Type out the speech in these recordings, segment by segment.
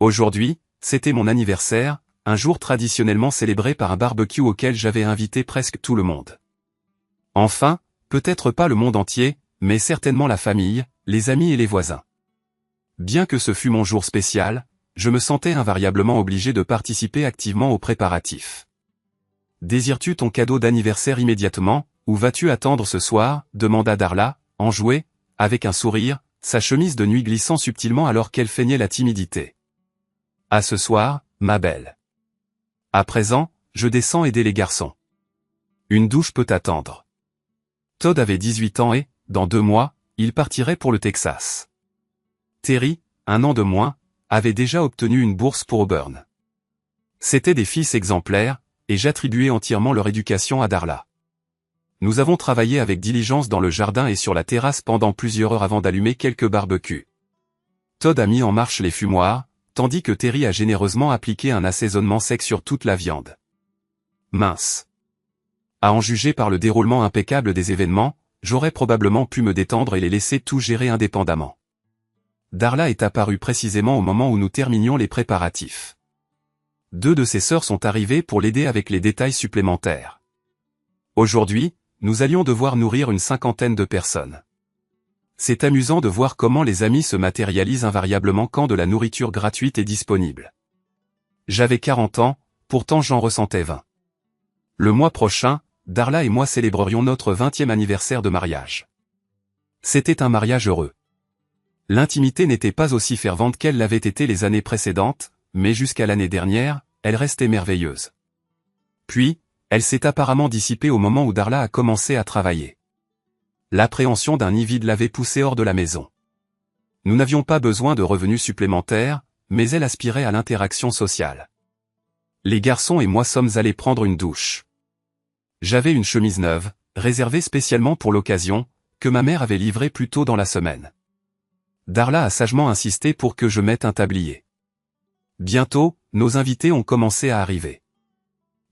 Aujourd'hui, c'était mon anniversaire, un jour traditionnellement célébré par un barbecue auquel j'avais invité presque tout le monde. Enfin, peut-être pas le monde entier, mais certainement la famille, les amis et les voisins. Bien que ce fût mon jour spécial, je me sentais invariablement obligé de participer activement aux préparatifs. Désires-tu ton cadeau d'anniversaire immédiatement, ou vas-tu attendre ce soir, demanda Darla, enjouée, avec un sourire, sa chemise de nuit glissant subtilement alors qu'elle feignait la timidité. À ce soir, ma belle. À présent, je descends aider les garçons. Une douche peut attendre. Todd avait 18 ans et, dans 2 mois, il partirait pour le Texas. Terry, 1 an de moins, avait déjà obtenu une bourse pour Auburn. C'étaient des fils exemplaires, et j'attribuais entièrement leur éducation à Darla. Nous avons travaillé avec diligence dans le jardin et sur la terrasse pendant plusieurs heures avant d'allumer quelques barbecues. Todd a mis en marche les fumoirs, tandis que Terry a généreusement appliqué un assaisonnement sec sur toute la viande. Mince. À en juger par le déroulement impeccable des événements, j'aurais probablement pu me détendre et les laisser tout gérer indépendamment. Darla est apparue précisément au moment où nous terminions les préparatifs. 2 de ses sœurs sont arrivées pour l'aider avec les détails supplémentaires. Aujourd'hui, nous allions devoir nourrir une 50aine de personnes. C'est amusant de voir comment les amis se matérialisent invariablement quand de la nourriture gratuite est disponible. J'avais 40 ans, pourtant j'en ressentais 20. Le mois prochain, Darla et moi célébrerions notre 20e anniversaire de mariage. C'était un mariage heureux. L'intimité n'était pas aussi fervente qu'elle l'avait été les années précédentes, mais jusqu'à l'année dernière, elle restait merveilleuse. Puis, elle s'est apparemment dissipée au moment où Darla a commencé à travailler. L'appréhension d'un nid vide l'avait poussée hors de la maison. Nous n'avions pas besoin de revenus supplémentaires, mais elle aspirait à l'interaction sociale. Les garçons et moi sommes allés prendre une douche. J'avais une chemise neuve, réservée spécialement pour l'occasion, que ma mère avait livrée plus tôt dans la semaine. Darla a sagement insisté pour que je mette un tablier. Bientôt, nos invités ont commencé à arriver.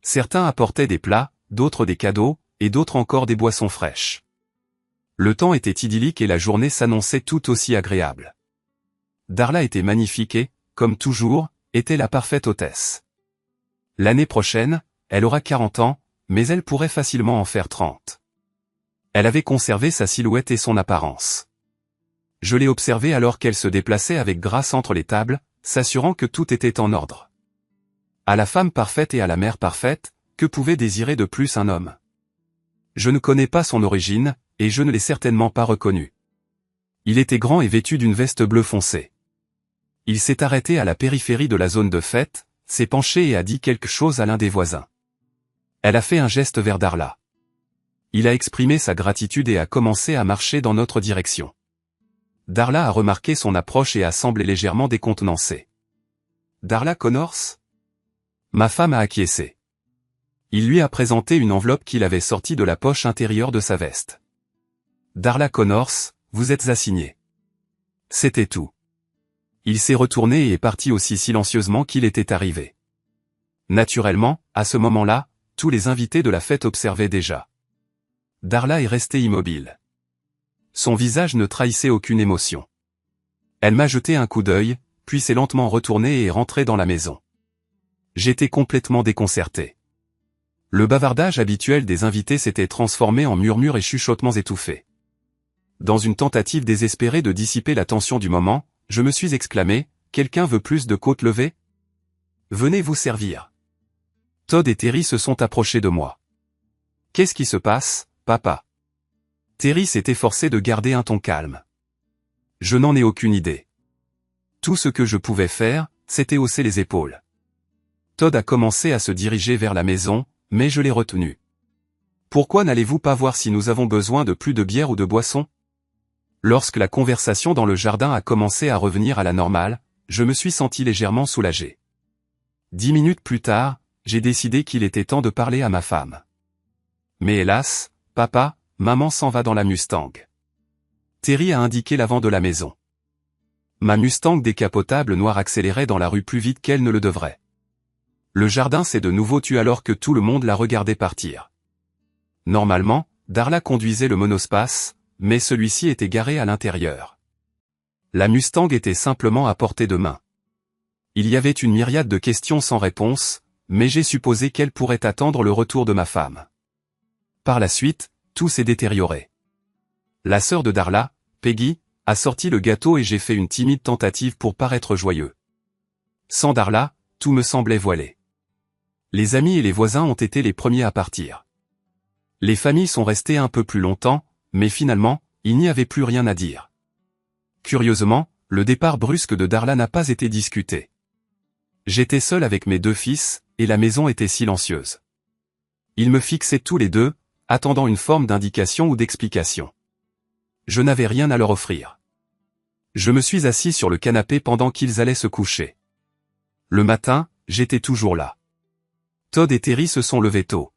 Certains apportaient des plats, d'autres des cadeaux, et d'autres encore des boissons fraîches. Le temps était idyllique et la journée s'annonçait tout aussi agréable. Darla était magnifique et, comme toujours, était la parfaite hôtesse. L'année prochaine, elle aura 40 ans, mais elle pourrait facilement en faire 30. Elle avait conservé sa silhouette et son apparence. Je l'ai observée alors qu'elle se déplaçait avec grâce entre les tables, s'assurant que tout était en ordre. À la femme parfaite et à la mère parfaite, que pouvait désirer de plus un homme? Je ne connais pas son origine, et je ne l'ai certainement pas reconnu. Il était grand et vêtu d'une veste bleu foncé. Il s'est arrêté à la périphérie de la zone de fête, s'est penché et a dit quelque chose à l'un des voisins. Elle a fait un geste vers Darla. Il a exprimé sa gratitude et a commencé à marcher dans notre direction. Darla a remarqué son approche et a semblé légèrement décontenancée. « Darla Connors ?» Ma femme a acquiescé. Il lui a présenté une enveloppe qu'il avait sortie de la poche intérieure de sa veste. « Darla Connors, vous êtes assignée. » C'était tout. Il s'est retourné et est parti aussi silencieusement qu'il était arrivé. Naturellement, à ce moment-là, tous les invités de la fête observaient déjà. Darla est restée immobile. Son visage ne trahissait aucune émotion. Elle m'a jeté un coup d'œil, puis s'est lentement retournée et est rentrée dans la maison. J'étais complètement déconcerté. Le bavardage habituel des invités s'était transformé en murmures et chuchotements étouffés. Dans une tentative désespérée de dissiper la tension du moment, je me suis exclamé, « Quelqu'un veut plus de côtes levées ? Venez vous servir. » Todd et Terry se sont approchés de moi. « Qu'est-ce qui se passe, papa ?» Terry s'est efforcé de garder un ton calme. Je n'en ai aucune idée. Tout ce que je pouvais faire, c'était hausser les épaules. Todd a commencé à se diriger vers la maison, mais je l'ai retenu. Pourquoi n'allez-vous pas voir si nous avons besoin de plus de bière ou de boisson? Lorsque la conversation dans le jardin a commencé à revenir à la normale, je me suis senti légèrement soulagé. 10 minutes plus tard, j'ai décidé qu'il était temps de parler à ma femme. Mais hélas, papa, maman s'en va dans la Mustang. Terry a indiqué l'avant de la maison. Ma Mustang décapotable noire accélérait dans la rue plus vite qu'elle ne le devrait. Le jardin s'est de nouveau tu alors que tout le monde la regardait partir. Normalement, Darla conduisait le monospace, mais celui-ci était garé à l'intérieur. La Mustang était simplement à portée de main. Il y avait une myriade de questions sans réponse, mais j'ai supposé qu'elle pourrait attendre le retour de ma femme. Par la suite, tout s'est détérioré. La sœur de Darla, Peggy, a sorti le gâteau et j'ai fait une timide tentative pour paraître joyeux. Sans Darla, tout me semblait voilé. Les amis et les voisins ont été les premiers à partir. Les familles sont restées un peu plus longtemps, mais finalement, il n'y avait plus rien à dire. Curieusement, le départ brusque de Darla n'a pas été discuté. J'étais seul avec mes 2 fils, et la maison était silencieuse. Ils me fixaient tous les deux, attendant une forme d'indication ou d'explication. Je n'avais rien à leur offrir. Je me suis assis sur le canapé pendant qu'ils allaient se coucher. Le matin, j'étais toujours là. Todd et Terry se sont levés tôt.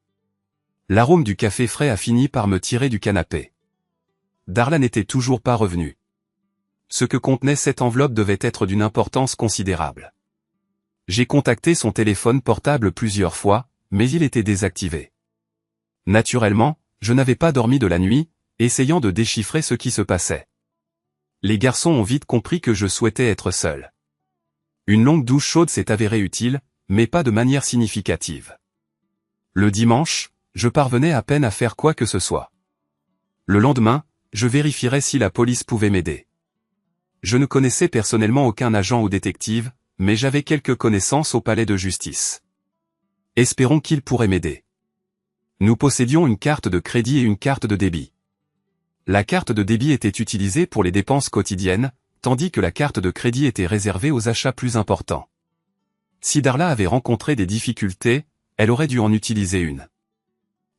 L'arôme du café frais a fini par me tirer du canapé. Darla n'était toujours pas revenue. Ce que contenait cette enveloppe devait être d'une importance considérable. J'ai contacté son téléphone portable plusieurs fois, mais il était désactivé. Naturellement, je n'avais pas dormi de la nuit, essayant de déchiffrer ce qui se passait. Les garçons ont vite compris que je souhaitais être seul. Une longue douche chaude s'est avérée utile, mais pas de manière significative. Le dimanche, je parvenais à peine à faire quoi que ce soit. Le lendemain, je vérifierais si la police pouvait m'aider. Je ne connaissais personnellement aucun agent ou détective, mais j'avais quelques connaissances au palais de justice. Espérons qu'ils pourraient m'aider. Nous possédions une carte de crédit et une carte de débit. La carte de débit était utilisée pour les dépenses quotidiennes, tandis que la carte de crédit était réservée aux achats plus importants. Si Darla avait rencontré des difficultés, elle aurait dû en utiliser une.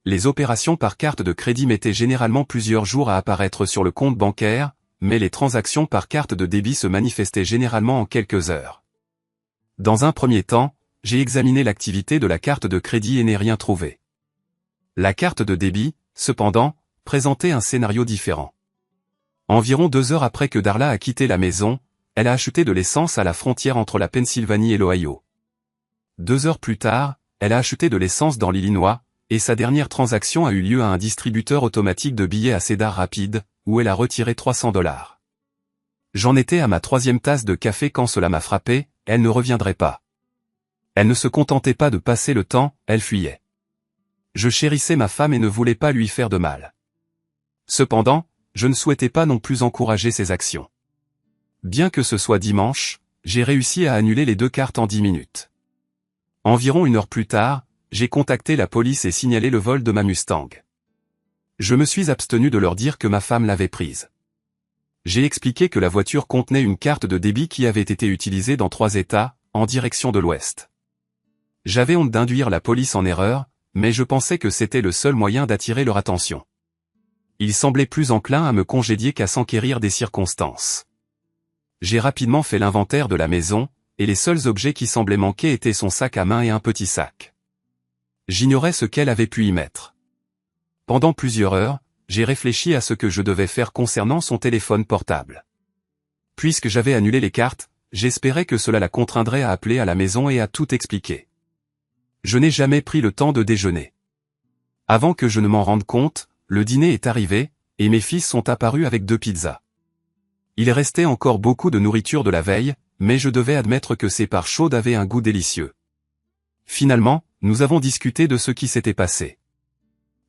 Les opérations par carte de crédit mettaient généralement plusieurs jours à apparaître sur le compte bancaire, mais les transactions par carte de débit se manifestaient généralement en quelques heures. Dans un premier temps, j'ai examiné l'activité de la carte de crédit et n'ai rien trouvé. La carte de débit, cependant, présentait un scénario différent. Environ 2 heures après que Darla a quitté la maison, elle a acheté de l'essence à la frontière entre la Pennsylvanie et l'Ohio. 2 heures plus tard, elle a acheté de l'essence dans l'Illinois, et sa dernière transaction a eu lieu à un distributeur automatique de billets à Cedar Rapids, où elle a retiré $300. J'en étais à ma 3e tasse de café quand cela m'a frappé, elle ne reviendrait pas. Elle ne se contentait pas de passer le temps, elle fuyait. Je chérissais ma femme et ne voulais pas lui faire de mal. Cependant, je ne souhaitais pas non plus encourager ses actions. Bien que ce soit dimanche, j'ai réussi à annuler les 2 cartes en 10 minutes. Environ 1 heure plus tard, j'ai contacté la police et signalé le vol de ma Mustang. Je me suis abstenu de leur dire que ma femme l'avait prise. J'ai expliqué que la voiture contenait une carte de débit qui avait été utilisée dans 3 États, en direction de l'Ouest. J'avais honte d'induire la police en erreur, mais je pensais que c'était le seul moyen d'attirer leur attention. Ils semblaient plus enclins à me congédier qu'à s'enquérir des circonstances. J'ai rapidement fait l'inventaire de la maison, et les seuls objets qui semblaient manquer étaient son sac à main et un petit sac. J'ignorais ce qu'elle avait pu y mettre. Pendant plusieurs heures, j'ai réfléchi à ce que je devais faire concernant son téléphone portable. Puisque j'avais annulé les cartes, j'espérais que cela la contraindrait à appeler à la maison et à tout expliquer. Je n'ai jamais pris le temps de déjeuner. Avant que je ne m'en rende compte, le dîner est arrivé, et mes fils sont apparus avec 2 pizzas. Il restait encore beaucoup de nourriture de la veille, mais je devais admettre que ces parts chaudes avaient un goût délicieux. Finalement, nous avons discuté de ce qui s'était passé.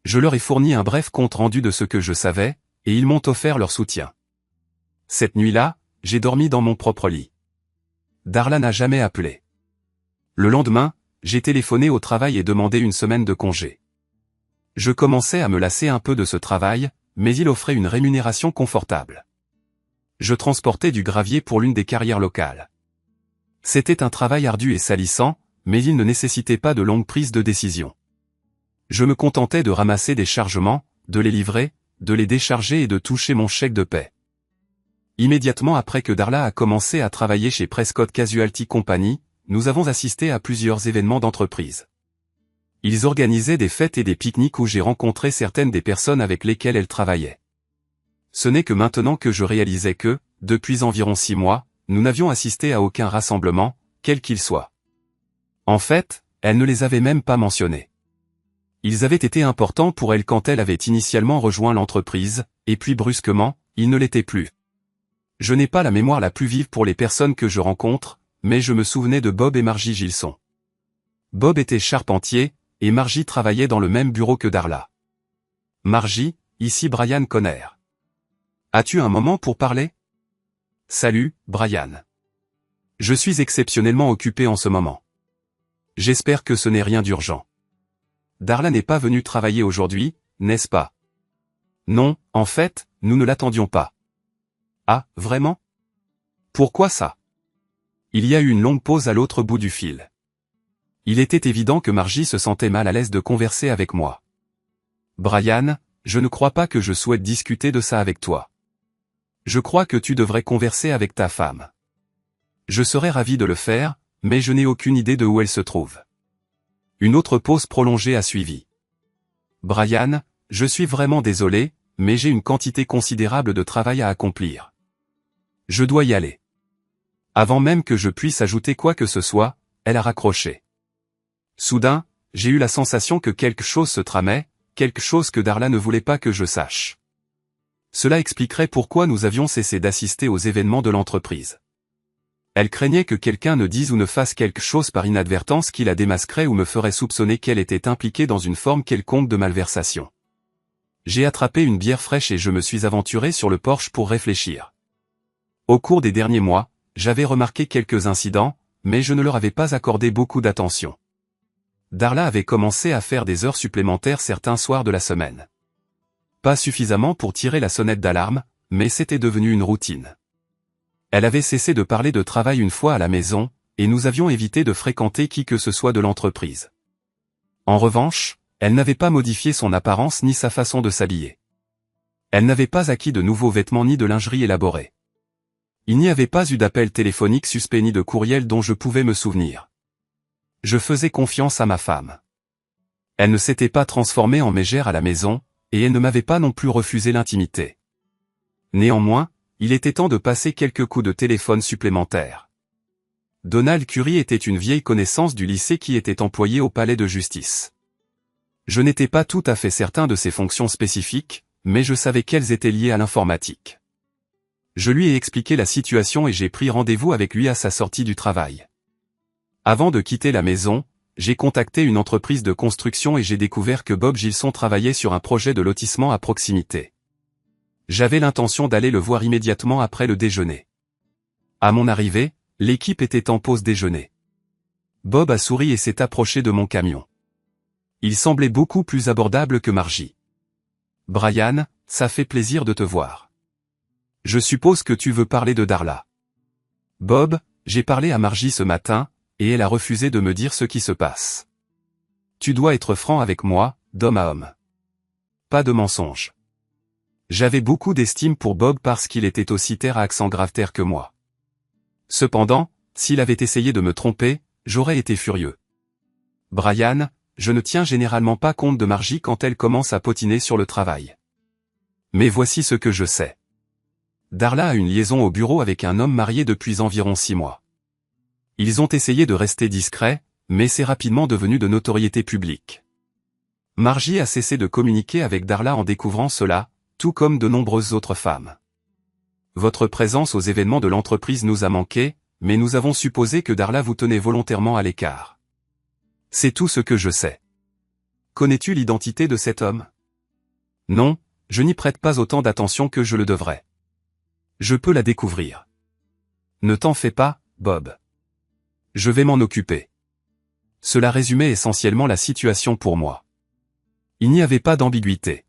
Je leur ai fourni un bref compte-rendu de ce que je savais, et ils m'ont offert leur soutien. Cette nuit-là, j'ai dormi dans mon propre lit. Darla n'a jamais appelé. Le lendemain, j'ai téléphoné au travail et demandé une semaine de congé. Je commençais à me lasser un peu de ce travail, mais il offrait une rémunération confortable. Je transportais du gravier pour l'une des carrières locales. C'était un travail ardu et salissant, mais il ne nécessitait pas de longues prises de décision. Je me contentais de ramasser des chargements, de les livrer, de les décharger et de toucher mon chèque de paie. Immédiatement après que Darla a commencé à travailler chez Prescott Casualty Company, nous avons assisté à plusieurs événements d'entreprise. Ils organisaient des fêtes et des pique-niques où j'ai rencontré certaines des personnes avec lesquelles elle travaillait. Ce n'est que maintenant que je réalisais que, depuis environ 6 mois, nous n'avions assisté à aucun rassemblement, quel qu'il soit. En fait, elle ne les avait même pas mentionnés. Ils avaient été importants pour elle quand elle avait initialement rejoint l'entreprise, et puis brusquement, ils ne l'étaient plus. Je n'ai pas la mémoire la plus vive pour les personnes que je rencontre, mais je me souvenais de Bob et Margie Gilson. Bob était charpentier, et Margie travaillait dans le même bureau que Darla. Margie, ici Brian Conner. As-tu un moment pour parler? Salut, Brian. Je suis exceptionnellement occupé en ce moment. J'espère que ce n'est rien d'urgent. Darla n'est pas venue travailler aujourd'hui, n'est-ce pas? Non, en fait, nous ne l'attendions pas. Ah, vraiment? Pourquoi ça? Il y a eu une longue pause à l'autre bout du fil. Il était évident que Margie se sentait mal à l'aise de converser avec moi. Brian, je ne crois pas que je souhaite discuter de ça avec toi. Je crois que tu devrais converser avec ta femme. Je serais ravi de le faire, mais je n'ai aucune idée de où elle se trouve. Une autre pause prolongée a suivi. Brian, je suis vraiment désolé, mais j'ai une quantité considérable de travail à accomplir. Je dois y aller. Avant même que je puisse ajouter quoi que ce soit, elle a raccroché. Soudain, j'ai eu la sensation que quelque chose se tramait, quelque chose que Darla ne voulait pas que je sache. Cela expliquerait pourquoi nous avions cessé d'assister aux événements de l'entreprise. Elle craignait que quelqu'un ne dise ou ne fasse quelque chose par inadvertance qui la démasquerait ou me ferait soupçonner qu'elle était impliquée dans une forme quelconque de malversation. J'ai attrapé une bière fraîche et je me suis aventuré sur le porche pour réfléchir. Au cours des derniers mois, j'avais remarqué quelques incidents, mais je ne leur avais pas accordé beaucoup d'attention. Darla avait commencé à faire des heures supplémentaires certains soirs de la semaine. Pas suffisamment pour tirer la sonnette d'alarme, mais c'était devenu une routine. Elle avait cessé de parler de travail une fois à la maison, et nous avions évité de fréquenter qui que ce soit de l'entreprise. En revanche, elle n'avait pas modifié son apparence ni sa façon de s'habiller. Elle n'avait pas acquis de nouveaux vêtements ni de lingerie élaborée. Il n'y avait pas eu d'appel téléphonique suspect ni de courriel dont je pouvais me souvenir. Je faisais confiance à ma femme. Elle ne s'était pas transformée en mégère à la maison, et elle ne m'avait pas non plus refusé l'intimité. Néanmoins, il était temps de passer quelques coups de téléphone supplémentaires. Donald Curry était une vieille connaissance du lycée qui était employée au palais de justice. Je n'étais pas tout à fait certain de ses fonctions spécifiques, mais je savais qu'elles étaient liées à l'informatique. Je lui ai expliqué la situation et j'ai pris rendez-vous avec lui à sa sortie du travail. Avant de quitter la maison, j'ai contacté une entreprise de construction et j'ai découvert que Bob Gilson travaillait sur un projet de lotissement à proximité. J'avais l'intention d'aller le voir immédiatement après le déjeuner. À mon arrivée, l'équipe était en pause déjeuner. Bob a souri et s'est approché de mon camion. Il semblait beaucoup plus abordable que Margie. Brian, ça fait plaisir de te voir. Je suppose que tu veux parler de Darla. Bob, j'ai parlé à Margie ce matin, et elle a refusé de me dire ce qui se passe. Tu dois être franc avec moi, d'homme à homme. Pas de mensonge. J'avais beaucoup d'estime pour Bob parce qu'il était aussi terre à accent grave terre que moi. Cependant, s'il avait essayé de me tromper, j'aurais été furieux. Brian, je ne tiens généralement pas compte de Margie quand elle commence à potiner sur le travail. Mais voici ce que je sais. Darla a une liaison au bureau avec un homme marié depuis environ 6 mois. Ils ont essayé de rester discrets, mais c'est rapidement devenu de notoriété publique. Margie a cessé de communiquer avec Darla en découvrant cela, tout comme de nombreuses autres femmes. Votre présence aux événements de l'entreprise nous a manqué, mais nous avons supposé que Darla vous tenait volontairement à l'écart. C'est tout ce que je sais. Connais-tu l'identité de cet homme? Non, je n'y prête pas autant d'attention que je le devrais. Je peux la découvrir. Ne t'en fais pas, Bob. Je vais m'en occuper. Cela résumait essentiellement la situation pour moi. Il n'y avait pas d'ambiguïté.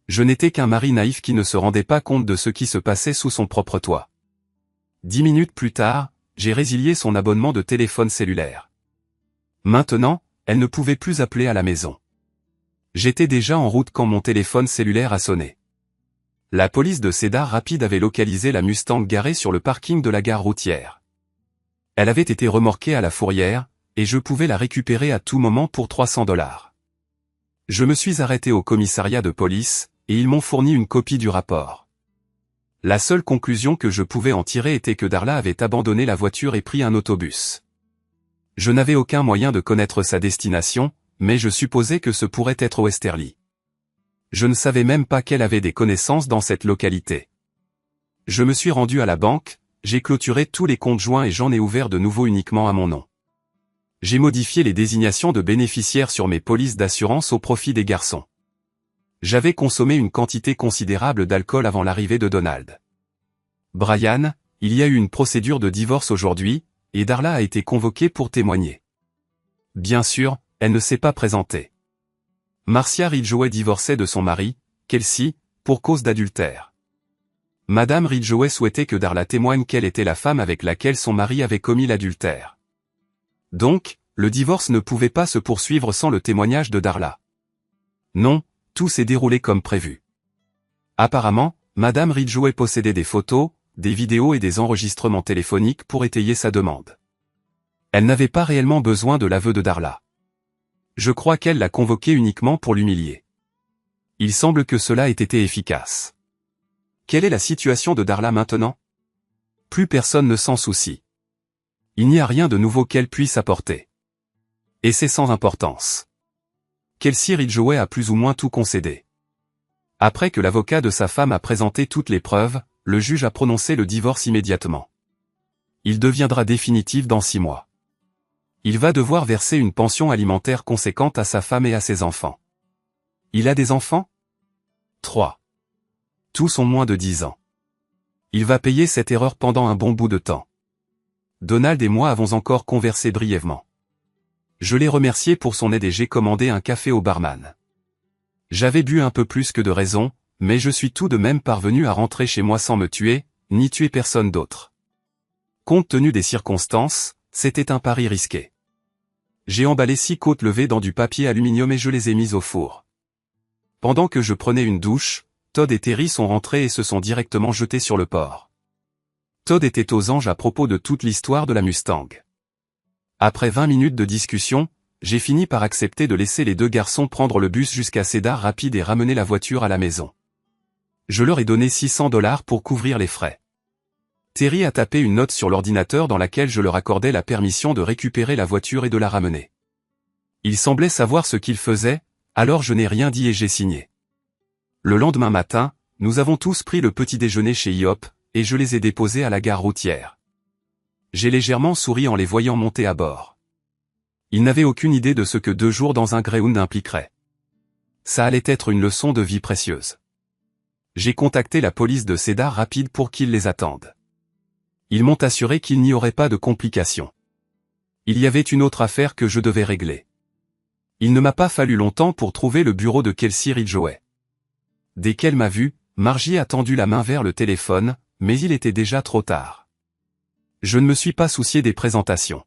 Je n'étais qu'un mari naïf qui ne se rendait pas compte de ce qui se passait sous son propre toit. 10 minutes plus tard, j'ai résilié son abonnement de téléphone cellulaire. Maintenant, elle ne pouvait plus appeler à la maison. J'étais déjà en route quand mon téléphone cellulaire a sonné. La police de Cedar Rapids avait localisé la Mustang garée sur le parking de la gare routière. Elle avait été remorquée à la fourrière, et je pouvais la récupérer à tout moment pour $300. Je me suis arrêté au commissariat de police, et ils m'ont fourni une copie du rapport. La seule conclusion que je pouvais en tirer était que Darla avait abandonné la voiture et pris un autobus. Je n'avais aucun moyen de connaître sa destination, mais je supposais que ce pourrait être Westerly. Je ne savais même pas qu'elle avait des connaissances dans cette localité. Je me suis rendu à la banque, j'ai clôturé tous les comptes joints et j'en ai ouvert de nouveaux uniquement à mon nom. J'ai modifié les désignations de bénéficiaires sur mes polices d'assurance au profit des garçons. J'avais consommé une quantité considérable d'alcool avant l'arrivée de Donald. Brian, il y a eu une procédure de divorce aujourd'hui, et Darla a été convoquée pour témoigner. Bien sûr, elle ne s'est pas présentée. Marcia Ridgway divorçait de son mari, Kelsey, pour cause d'adultère. Madame Ridgway souhaitait que Darla témoigne qu'elle était la femme avec laquelle son mari avait commis l'adultère. Donc, le divorce ne pouvait pas se poursuivre sans le témoignage de Darla. Non, tout s'est déroulé comme prévu. Apparemment, Madame Ridgway possédait des photos, des vidéos et des enregistrements téléphoniques pour étayer sa demande. Elle n'avait pas réellement besoin de l'aveu de Darla. Je crois qu'elle l'a convoqué uniquement pour l'humilier. Il semble que cela ait été efficace. Quelle est la situation de Darla maintenant? Plus personne ne s'en soucie. Il n'y a rien de nouveau qu'elle puisse apporter. Et c'est sans importance. Kelsey Ridgway a plus ou moins tout concédé. Après que l'avocat de sa femme a présenté toutes les preuves, le juge a prononcé le divorce immédiatement. Il deviendra définitif dans 6 mois. Il va devoir verser une pension alimentaire conséquente à sa femme et à ses enfants. Il a des enfants? 3. Tous ont moins de 10 ans. Il va payer cette erreur pendant un bon bout de temps. Donald et moi avons encore conversé brièvement. Je l'ai remercié pour son aide et j'ai commandé un café au barman. J'avais bu un peu plus que de raison, mais je suis tout de même parvenu à rentrer chez moi sans me tuer, ni tuer personne d'autre. Compte tenu des circonstances, c'était un pari risqué. J'ai emballé 6 côtes levées dans du papier aluminium et je les ai mises au four. Pendant que je prenais une douche, Todd et Terry sont rentrés et se sont directement jetés sur le porc. Todd était aux anges à propos de toute l'histoire de la Mustang. Après 20 minutes de discussion, j'ai fini par accepter de laisser les 2 garçons prendre le bus jusqu'à Cedar Rapids et ramener la voiture à la maison. Je leur ai donné $600 pour couvrir les frais. Terry a tapé une note sur l'ordinateur dans laquelle je leur accordais la permission de récupérer la voiture et de la ramener. Il semblait savoir ce qu'il faisait, alors je n'ai rien dit et j'ai signé. Le lendemain matin, nous avons tous pris le petit déjeuner chez IHOP, et je les ai déposés à la gare routière. J'ai légèrement souri en les voyant monter à bord. Ils n'avaient aucune idée de ce que 2 jours dans un Greyhound impliqueraient. Ça allait être une leçon de vie précieuse. J'ai contacté la police de Cedar Rapids pour qu'ils les attendent. Ils m'ont assuré qu'il n'y aurait pas de complications. Il y avait une autre affaire que je devais régler. Il ne m'a pas fallu longtemps pour trouver le bureau de Kelsey Ridgway. Dès qu'elle m'a vu, Margie a tendu la main vers le téléphone, mais il était déjà trop tard. Je ne me suis pas soucié des présentations.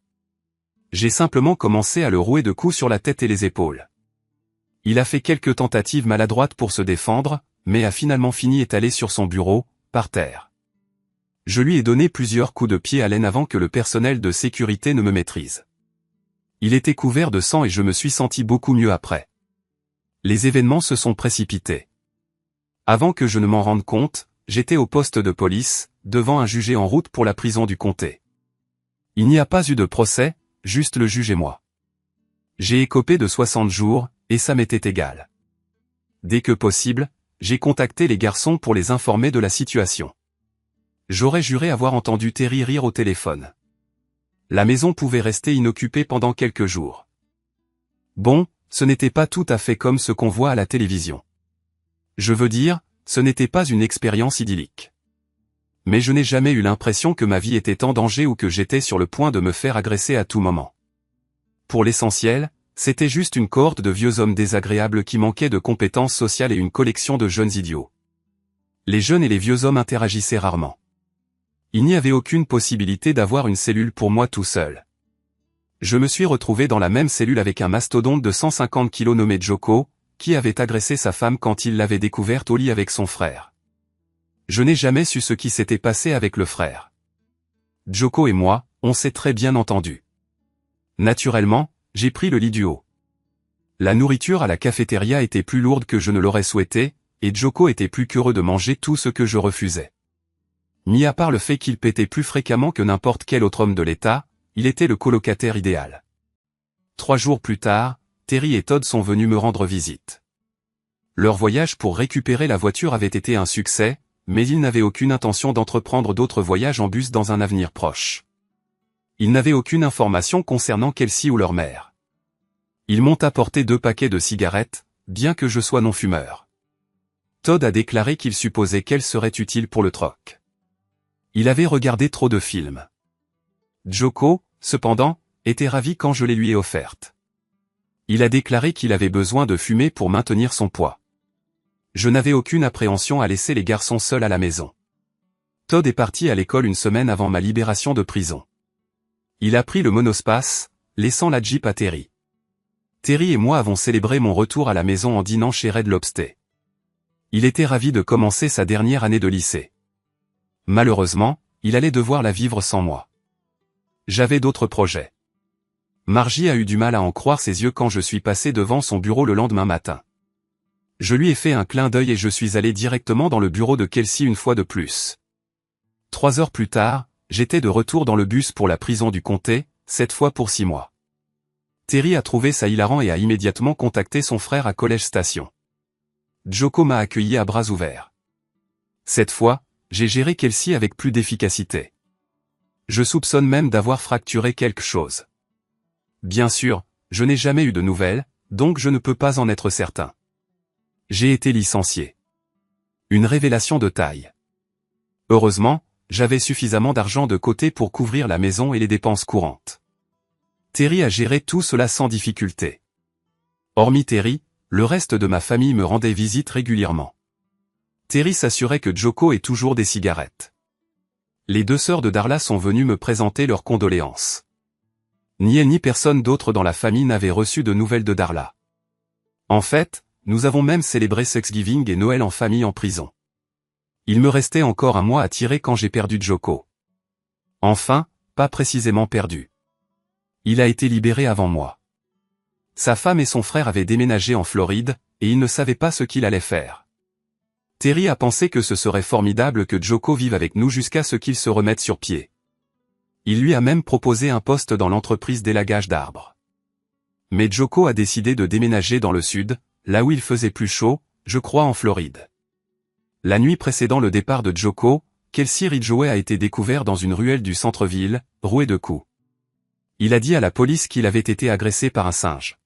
J'ai simplement commencé à le rouer de coups sur la tête et les épaules. Il a fait quelques tentatives maladroites pour se défendre, mais a finalement fini étalé sur son bureau, par terre. Je lui ai donné plusieurs coups de pied à l'aine avant que le personnel de sécurité ne me maîtrise. Il était couvert de sang et je me suis senti beaucoup mieux après. Les événements se sont précipités. Avant que je ne m'en rende compte, j'étais au poste de police, devant un jugé en route pour la prison du comté. Il n'y a pas eu de procès, juste le juge et moi. J'ai écopé de 60 jours, et ça m'était égal. Dès que possible, j'ai contacté les garçons pour les informer de la situation. J'aurais juré avoir entendu Terry rire au téléphone. La maison pouvait rester inoccupée pendant quelques jours. Bon, ce n'était pas tout à fait comme ce qu'on voit à la télévision. Je veux dire, ce n'était pas une expérience idyllique. Mais je n'ai jamais eu l'impression que ma vie était en danger ou que j'étais sur le point de me faire agresser à tout moment. Pour l'essentiel, c'était juste une cohorte de vieux hommes désagréables qui manquaient de compétences sociales et une collection de jeunes idiots. Les jeunes et les vieux hommes interagissaient rarement. Il n'y avait aucune possibilité d'avoir une cellule pour moi tout seul. Je me suis retrouvé dans la même cellule avec un mastodonte de 150 kilos nommé Joko, qui avait agressé sa femme quand il l'avait découverte au lit avec son frère. Je n'ai jamais su ce qui s'était passé avec le frère. Joko et moi, on s'est très bien entendus. Naturellement, j'ai pris le lit du haut. La nourriture à la cafétéria était plus lourde que je ne l'aurais souhaité, et Joko était plus qu'heureux de manger tout ce que je refusais. Mis à part le fait qu'il pétait plus fréquemment que n'importe quel autre homme de l'État, il était le colocataire idéal. 3 jours plus tard, Terry et Todd sont venus me rendre visite. Leur voyage pour récupérer la voiture avait été un succès, mais ils n'avaient aucune intention d'entreprendre d'autres voyages en bus dans un avenir proche. Ils n'avaient aucune information concernant Kelsey ou leur mère. Ils m'ont apporté 2 paquets de cigarettes, bien que je sois non-fumeur. Todd a déclaré qu'il supposait qu'elles seraient utiles pour le troc. Il avait regardé trop de films. Joko, cependant, était ravi quand je les lui ai offertes. Il a déclaré qu'il avait besoin de fumer pour maintenir son poids. Je n'avais aucune appréhension à laisser les garçons seuls à la maison. Todd est parti à l'école une semaine avant ma libération de prison. Il a pris le monospace, laissant la Jeep à Terry. Terry et moi avons célébré mon retour à la maison en dînant chez Red Lobster. Il était ravi de commencer sa dernière année de lycée. Malheureusement, il allait devoir la vivre sans moi. J'avais d'autres projets. Margie a eu du mal à en croire ses yeux quand je suis passé devant son bureau le lendemain matin. Je lui ai fait un clin d'œil et je suis allé directement dans le bureau de Kelsey une fois de plus. 3 heures plus tard, j'étais de retour dans le bus pour la prison du comté, cette fois pour 6 mois. Terry a trouvé ça hilarant et a immédiatement contacté son frère à College Station. Joko m'a accueilli à bras ouverts. Cette fois, j'ai géré Kelsey avec plus d'efficacité. Je soupçonne même d'avoir fracturé quelque chose. Bien sûr, je n'ai jamais eu de nouvelles, donc je ne peux pas en être certain. J'ai été licencié. Une révélation de taille. Heureusement, j'avais suffisamment d'argent de côté pour couvrir la maison et les dépenses courantes. Terry a géré tout cela sans difficulté. Hormis Terry, le reste de ma famille me rendait visite régulièrement. Terry s'assurait que Joko ait toujours des cigarettes. Les 2 sœurs de Darla sont venues me présenter leurs condoléances. Ni elle ni personne d'autre dans la famille n'avait reçu de nouvelles de Darla. En fait, nous avons même célébré Thanksgiving et Noël en famille en prison. Il me restait encore 1 mois à tirer quand j'ai perdu Joko. Enfin, pas précisément perdu. Il a été libéré avant moi. Sa femme et son frère avaient déménagé en Floride, et ils ne savaient pas ce qu'il allait faire. Terry a pensé que ce serait formidable que Joko vive avec nous jusqu'à ce qu'il se remette sur pied. Il lui a même proposé un poste dans l'entreprise d'élagage d'arbres. Mais Joko a décidé de déménager dans le sud, là où il faisait plus chaud, je crois en Floride. La nuit précédant le départ de Joko, Kelsey Ridgway a été découvert dans une ruelle du centre-ville, roué de coups. Il a dit à la police qu'il avait été agressé par un singe.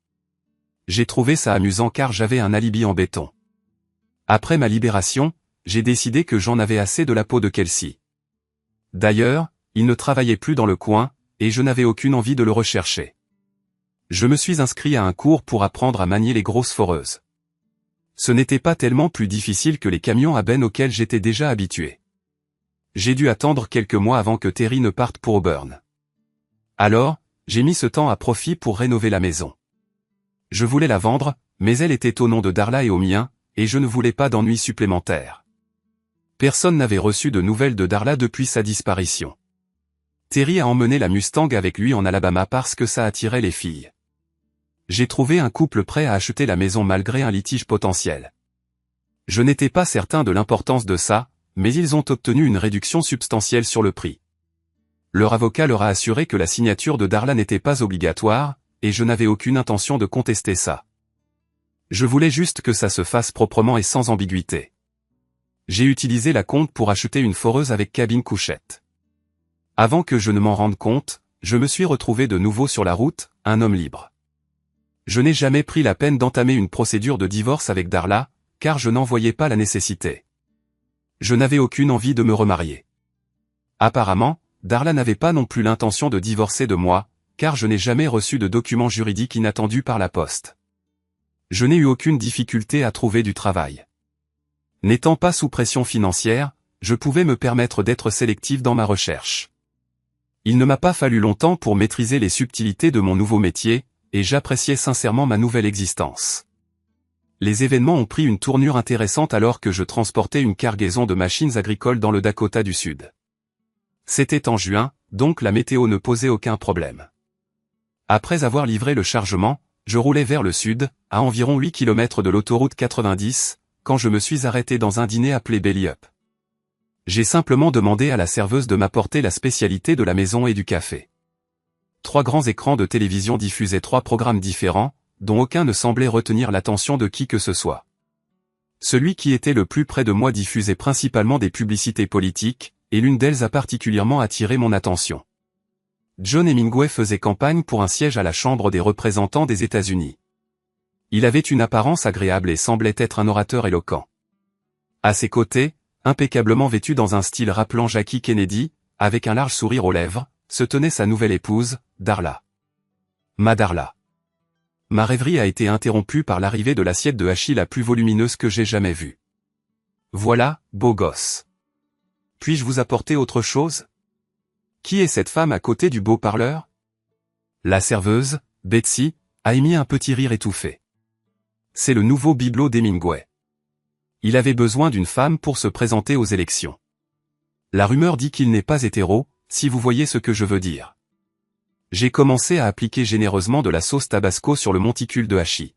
J'ai trouvé ça amusant car j'avais un alibi en béton. Après ma libération, j'ai décidé que j'en avais assez de la peau de Kelsey. D'ailleurs, il ne travaillait plus dans le coin, et je n'avais aucune envie de le rechercher. Je me suis inscrit à un cours pour apprendre à manier les grosses foreuses. Ce n'était pas tellement plus difficile que les camions à benne auxquels j'étais déjà habitué. J'ai dû attendre quelques mois avant que Terry ne parte pour Auburn. Alors, j'ai mis ce temps à profit pour rénover la maison. Je voulais la vendre, mais elle était au nom de Darla et au mien, et je ne voulais pas d'ennuis supplémentaires. Personne n'avait reçu de nouvelles de Darla depuis sa disparition. Terry a emmené la Mustang avec lui en Alabama parce que ça attirait les filles. J'ai trouvé un couple prêt à acheter la maison malgré un litige potentiel. Je n'étais pas certain de l'importance de ça, mais ils ont obtenu une réduction substantielle sur le prix. Leur avocat leur a assuré que la signature de Darla n'était pas obligatoire, et je n'avais aucune intention de contester ça. Je voulais juste que ça se fasse proprement et sans ambiguïté. J'ai utilisé la compte pour acheter une foreuse avec cabine couchette. Avant que je ne m'en rende compte, je me suis retrouvé de nouveau sur la route, un homme libre. Je n'ai jamais pris la peine d'entamer une procédure de divorce avec Darla, car je n'en voyais pas la nécessité. Je n'avais aucune envie de me remarier. Apparemment, Darla n'avait pas non plus l'intention de divorcer de moi, car je n'ai jamais reçu de documents juridiques inattendus par la poste. Je n'ai eu aucune difficulté à trouver du travail. N'étant pas sous pression financière, je pouvais me permettre d'être sélectif dans ma recherche. Il ne m'a pas fallu longtemps pour maîtriser les subtilités de mon nouveau métier, et j'appréciais sincèrement ma nouvelle existence. Les événements ont pris une tournure intéressante alors que je transportais une cargaison de machines agricoles dans le Dakota du Sud. C'était en juin, donc la météo ne posait aucun problème. Après avoir livré le chargement, je roulais vers le sud, à environ 8 km de l'autoroute 90, quand je me suis arrêté dans un dîner appelé Belly Up. J'ai simplement demandé à la serveuse de m'apporter la spécialité de la maison et du café. 3 grands écrans de télévision diffusaient 3 programmes différents, dont aucun ne semblait retenir l'attention de qui que ce soit. Celui qui était le plus près de moi diffusait principalement des publicités politiques, et l'une d'elles a particulièrement attiré mon attention. John Hemingway faisait campagne pour un siège à la Chambre des représentants des États-Unis. Il avait une apparence agréable et semblait être un orateur éloquent. À ses côtés, impeccablement vêtu dans un style rappelant Jackie Kennedy, avec un large sourire aux lèvres, se tenait sa nouvelle épouse, Darla. Ma Darla. Ma rêverie a été interrompue par l'arrivée de l'assiette de hachis la plus volumineuse que j'ai jamais vue. Voilà, beau gosse. Puis-je vous apporter autre chose? Qui est cette femme à côté du beau parleur? La serveuse, Betsy, a émis un petit rire étouffé. C'est le nouveau bibelot d'Hemingway. Il avait besoin d'une femme pour se présenter aux élections. La rumeur dit qu'il n'est pas hétéro, si vous voyez ce que je veux dire. J'ai commencé à appliquer généreusement de la sauce tabasco sur le monticule de hachis.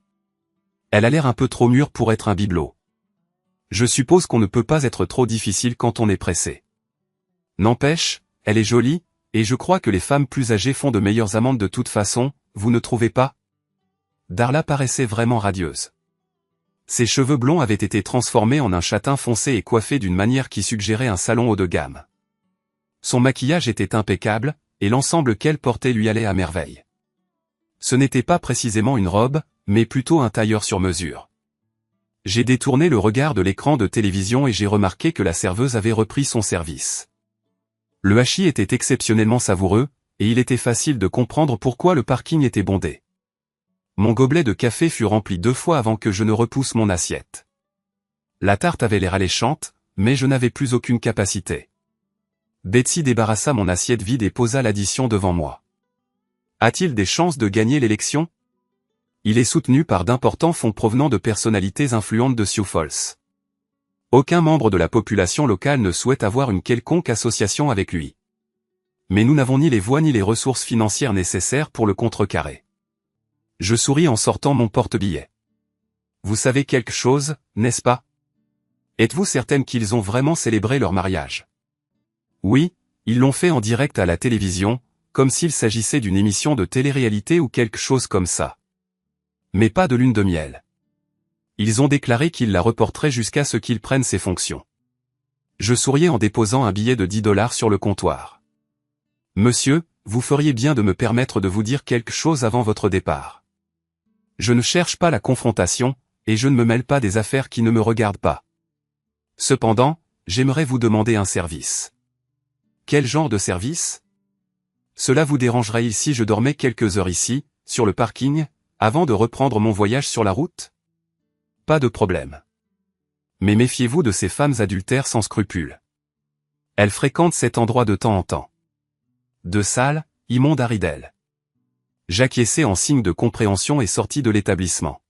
Elle a l'air un peu trop mûre pour être un bibelot. Je suppose qu'on ne peut pas être trop difficile quand on est pressé. N'empêche, elle est jolie, et je crois que les femmes plus âgées font de meilleures amantes de toute façon, vous ne trouvez pas? Darla paraissait vraiment radieuse. Ses cheveux blonds avaient été transformés en un châtain foncé et coiffés d'une manière qui suggérait un salon haut de gamme. Son maquillage était impeccable, et l'ensemble qu'elle portait lui allait à merveille. Ce n'était pas précisément une robe, mais plutôt un tailleur sur mesure. J'ai détourné le regard de l'écran de télévision et j'ai remarqué que la serveuse avait repris son service. Le hachis était exceptionnellement savoureux, et il était facile de comprendre pourquoi le parking était bondé. Mon gobelet de café fut rempli 2 fois avant que je ne repousse mon assiette. La tarte avait l'air alléchante, mais je n'avais plus aucune capacité. Betsy débarrassa mon assiette vide et posa l'addition devant moi. A-t-il des chances de gagner l'élection? Il est soutenu par d'importants fonds provenant de personnalités influentes de Sioux Falls. Aucun membre de la population locale ne souhaite avoir une quelconque association avec lui. Mais nous n'avons ni les voix ni les ressources financières nécessaires pour le contrecarrer. Je souris en sortant mon porte-billets. Vous savez quelque chose, n'est-ce pas? Êtes-vous certaine qu'ils ont vraiment célébré leur mariage? Oui, ils l'ont fait en direct à la télévision, comme s'il s'agissait d'une émission de télé-réalité ou quelque chose comme ça. Mais pas de lune de miel. Ils ont déclaré qu'ils la reporteraient jusqu'à ce qu'il prenne ses fonctions. Je souriais en déposant un billet de $10 sur le comptoir. Monsieur, vous feriez bien de me permettre de vous dire quelque chose avant votre départ. Je ne cherche pas la confrontation, et je ne me mêle pas des affaires qui ne me regardent pas. Cependant, j'aimerais vous demander un service. Quel genre de service? Cela vous dérangerait-il si je dormais quelques heures ici, sur le parking, avant de reprendre mon voyage sur la route? Pas de problème. Mais méfiez-vous de ces femmes adultères sans scrupules. Elles fréquentent cet endroit de temps en temps. De sales, immondes ridelles. J'acquiesçai en signe de compréhension et sortis de l'établissement.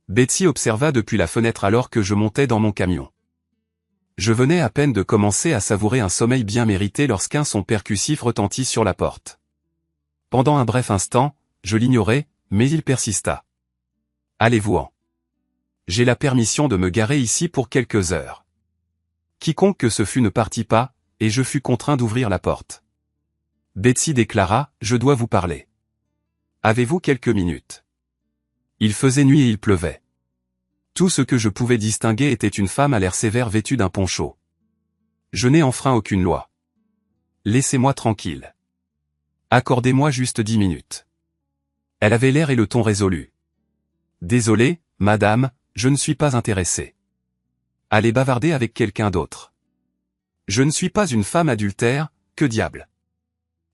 Betsy observa depuis la fenêtre alors que je montais dans mon camion. Je venais à peine de commencer à savourer un sommeil bien mérité lorsqu'un son percussif retentit sur la porte. Pendant un bref instant, je l'ignorais, mais il persista. Allez-vous-en. J'ai la permission de me garer ici pour quelques heures. Quiconque que ce fût ne partit pas, et je fus contraint d'ouvrir la porte. Betsy déclara, je dois vous parler. Avez-vous quelques minutes? Il faisait nuit et il pleuvait. Tout ce que je pouvais distinguer était une femme à l'air sévère vêtue d'un poncho. Je n'ai enfreint aucune loi. Laissez-moi tranquille. Accordez-moi juste 10 minutes. Elle avait l'air et le ton résolu. Désolé, madame, je ne suis pas intéressé. Allez bavarder avec quelqu'un d'autre. Je ne suis pas une femme adultère, que diable.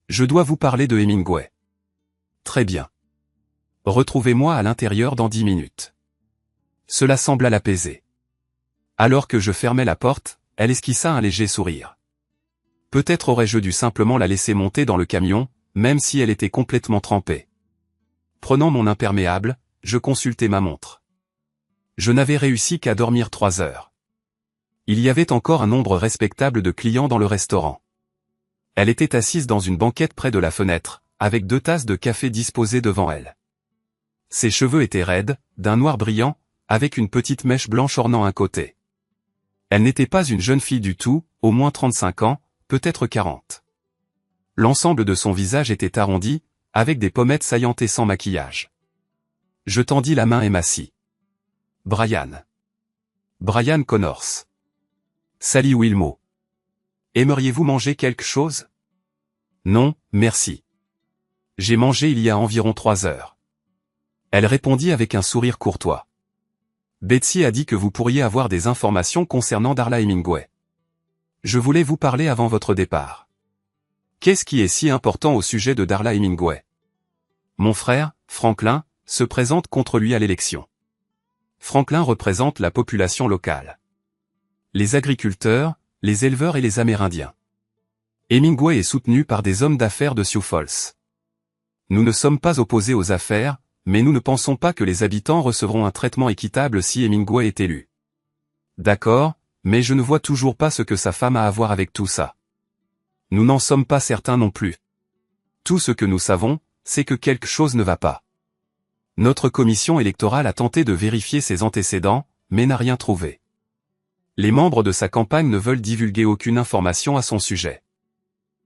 Je dois vous parler de Hemingway. Très bien. Retrouvez-moi à l'intérieur dans 10 minutes. Cela sembla l'apaiser. Alors que je fermais la porte, elle esquissa un léger sourire. Peut-être aurais-je dû simplement la laisser monter dans le camion, même si elle était complètement trempée. Prenant mon imperméable, je consultai ma montre. Je n'avais réussi qu'à dormir 3 heures. Il y avait encore un nombre respectable de clients dans le restaurant. Elle était assise dans une banquette près de la fenêtre, avec 2 tasses de café disposées devant elle. Ses cheveux étaient raides, d'un noir brillant, avec une petite mèche blanche ornant un côté. Elle n'était pas une jeune fille du tout, au moins 35 ans, peut-être 40. L'ensemble de son visage était arrondi, avec des pommettes saillantes et sans maquillage. Je tendis la main et m'assis. Brian. Brian Connors. Sally Wilmot. Aimeriez-vous manger quelque chose? Non, merci. J'ai mangé il y a environ 3 heures. Elle répondit avec un sourire courtois. Betsy a dit que vous pourriez avoir des informations concernant Darla Hemingway. Je voulais vous parler avant votre départ. Qu'est-ce qui est si important au sujet de Darla Hemingway? Mon frère, Franklin, se présente contre lui à l'élection. Franklin représente la population locale. Les agriculteurs, les éleveurs et les Amérindiens. Hemingway est soutenu par des hommes d'affaires de Sioux Falls. Nous ne sommes pas opposés aux affaires, mais nous ne pensons pas que les habitants recevront un traitement équitable si Hemingway est élu. D'accord, mais je ne vois toujours pas ce que sa femme a à voir avec tout ça. Nous n'en sommes pas certains non plus. Tout ce que nous savons, c'est que quelque chose ne va pas. Notre commission électorale a tenté de vérifier ses antécédents, mais n'a rien trouvé. Les membres de sa campagne ne veulent divulguer aucune information à son sujet.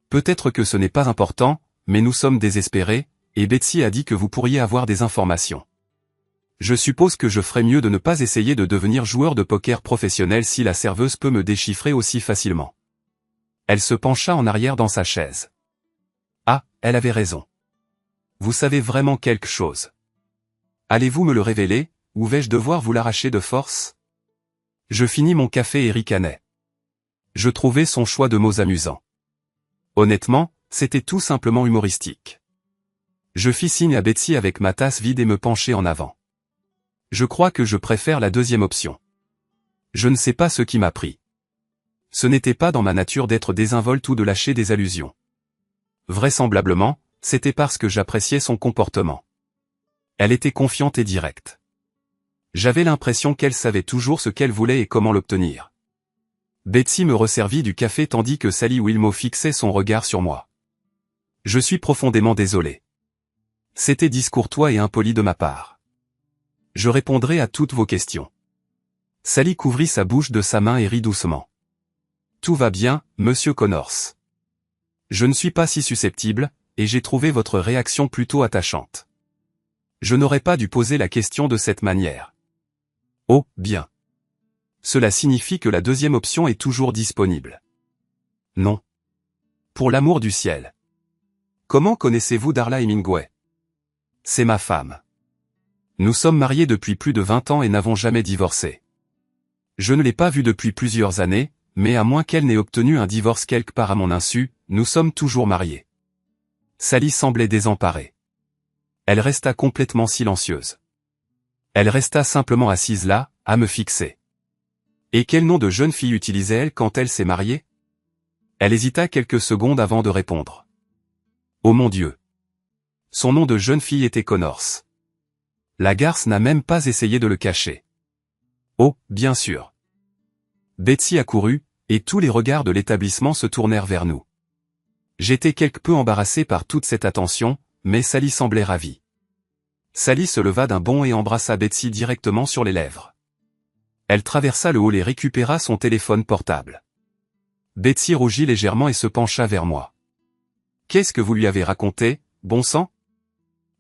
Peut-être que ce n'est pas important, mais nous sommes désespérés, et Betsy a dit que vous pourriez avoir des informations. Je suppose que je ferais mieux de ne pas essayer de devenir joueur de poker professionnel si la serveuse peut me déchiffrer aussi facilement. Elle se pencha en arrière dans sa chaise. Ah, elle avait raison. Vous savez vraiment quelque chose. Allez-vous me le révéler, ou vais-je devoir vous l'arracher de force? Je finis mon café et ricanai. Je trouvais son choix de mots amusant. Honnêtement, c'était tout simplement humoristique. Je fis signe à Betsy avec ma tasse vide et me penchai en avant. Je crois que je préfère la deuxième option. Je ne sais pas ce qui m'a pris. Ce n'était pas dans ma nature d'être désinvolte ou de lâcher des allusions. Vraisemblablement, c'était parce que j'appréciais son comportement. Elle était confiante et directe. J'avais l'impression qu'elle savait toujours ce qu'elle voulait et comment l'obtenir. Betsy me resservit du café tandis que Sally Wilmot fixait son regard sur moi. Je suis profondément désolé. C'était discourtois et impoli de ma part. Je répondrai à toutes vos questions. Sally couvrit sa bouche de sa main et rit doucement. Tout va bien, monsieur Connors. Je ne suis pas si susceptible, et j'ai trouvé votre réaction plutôt attachante. Je n'aurais pas dû poser la question de cette manière. Oh, bien. Cela signifie que la deuxième option est toujours disponible. Non. Pour l'amour du ciel. Comment connaissez-vous Darla Hemingway? C'est ma femme. Nous sommes mariés depuis plus de 20 ans et n'avons jamais divorcé. Je ne l'ai pas vue depuis plusieurs années, mais à moins qu'elle n'ait obtenu un divorce quelque part à mon insu, nous sommes toujours mariés. Sally semblait désemparée. Elle resta complètement silencieuse. Elle resta simplement assise là, à me fixer. Et quel nom de jeune fille utilisait-elle quand elle s'est mariée? Elle hésita quelques secondes avant de répondre. Oh mon Dieu! Son nom de jeune fille était Connors. La garce n'a même pas essayé de le cacher. Oh, bien sûr. Betsy accourut, et tous les regards de l'établissement se tournèrent vers nous. J'étais quelque peu embarrassé par toute cette attention, mais Sally semblait ravie. Sally se leva d'un bond et embrassa Betsy directement sur les lèvres. Elle traversa le hall et récupéra son téléphone portable. Betsy rougit légèrement et se pencha vers moi. Qu'est-ce que vous lui avez raconté, bon sang?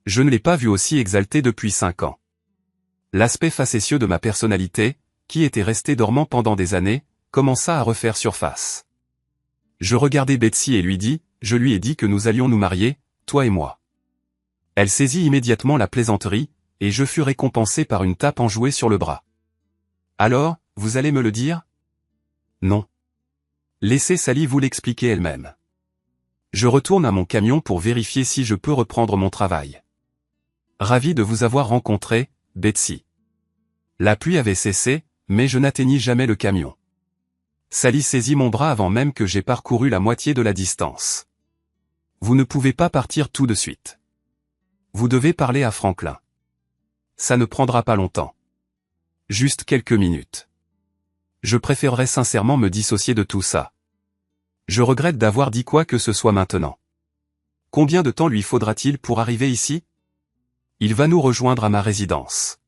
Je ne l'ai pas vu aussi exalté depuis 5 ans. L'aspect facétieux de ma personnalité, qui était resté dormant pendant des années, commença à refaire surface. Je regardai Betsy et lui dis, je lui ai dit que nous allions nous marier, toi et moi. Elle saisit immédiatement la plaisanterie, et je fus récompensé par une tape enjouée sur le bras. Alors, vous allez me le dire? Non. Laissez Sally vous l'expliquer elle-même. Je retourne à mon camion pour vérifier si je peux reprendre mon travail. Ravi de vous avoir rencontré, Betsy. La pluie avait cessé, mais je n'atteignis jamais le camion. Sally saisit mon bras avant même que j'aie parcouru la moitié de la distance. Vous ne pouvez pas partir tout de suite. Vous devez parler à Franklin. Ça ne prendra pas longtemps. Juste quelques minutes. Je préférerais sincèrement me dissocier de tout ça. Je regrette d'avoir dit quoi que ce soit maintenant. Combien de temps lui faudra-t-il pour arriver ici? Il va nous rejoindre à ma résidence.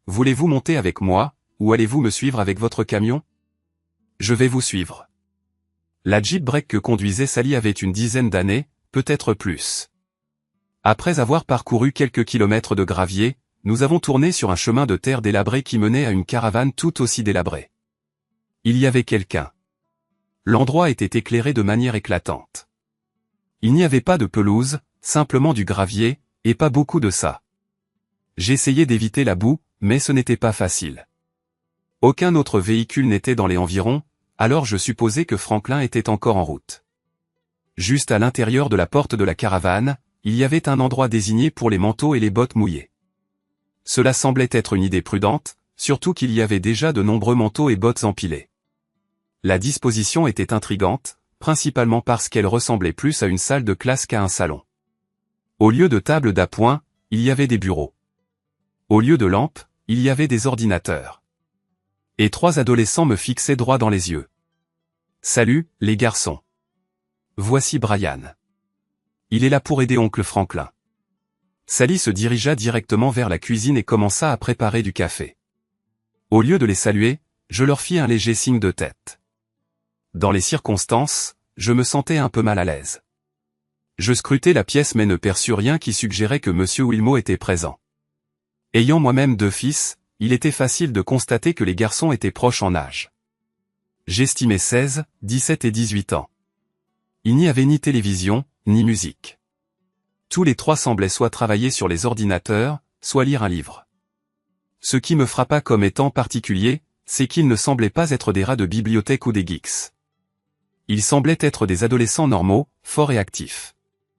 Voulez-vous monter avec moi, ou allez-vous me suivre avec votre camion? Je vais vous suivre. La Jeep Break que conduisait Sally avait une dizaine d'années, peut-être plus. Après avoir parcouru quelques kilomètres de gravier, nous avons tourné sur un chemin de terre délabré qui menait à une caravane tout aussi délabrée. Il y avait quelqu'un. L'endroit était éclairé de manière éclatante. Il n'y avait pas de pelouse, simplement du gravier, et pas beaucoup de ça. J'essayais d'éviter la boue, mais ce n'était pas facile. Aucun autre véhicule n'était dans les environs, alors je supposais que Franklin était encore en route. Juste à l'intérieur de la porte de la caravane, il y avait un endroit désigné pour les manteaux et les bottes mouillées. Cela semblait être une idée prudente, surtout qu'il y avait déjà de nombreux manteaux et bottes empilés. La disposition était intrigante, principalement parce qu'elle ressemblait plus à une salle de classe qu'à un salon. Au lieu de tables d'appoint, il y avait des bureaux. Au lieu de lampes, il y avait des ordinateurs. Et 3 adolescents me fixaient droit dans les yeux. « Salut, les garçons. Voici Brian. Il est là pour aider oncle Franklin. » Sally se dirigea directement vers la cuisine et commença à préparer du café. Au lieu de les saluer, je leur fis un léger signe de tête. Dans les circonstances, je me sentais un peu mal à l'aise. Je scrutais la pièce mais ne perçus rien qui suggérait que M. Wilmot était présent. Ayant moi-même 2 fils, il était facile de constater que les garçons étaient proches en âge. J'estimais 16, 17 et 18 ans. Il n'y avait ni télévision, ni musique. Tous les 3 semblaient soit travailler sur les ordinateurs, soit lire un livre. Ce qui me frappa comme étant particulier, c'est qu'ils ne semblaient pas être des rats de bibliothèque ou des geeks. Ils semblaient être des adolescents normaux, forts et actifs.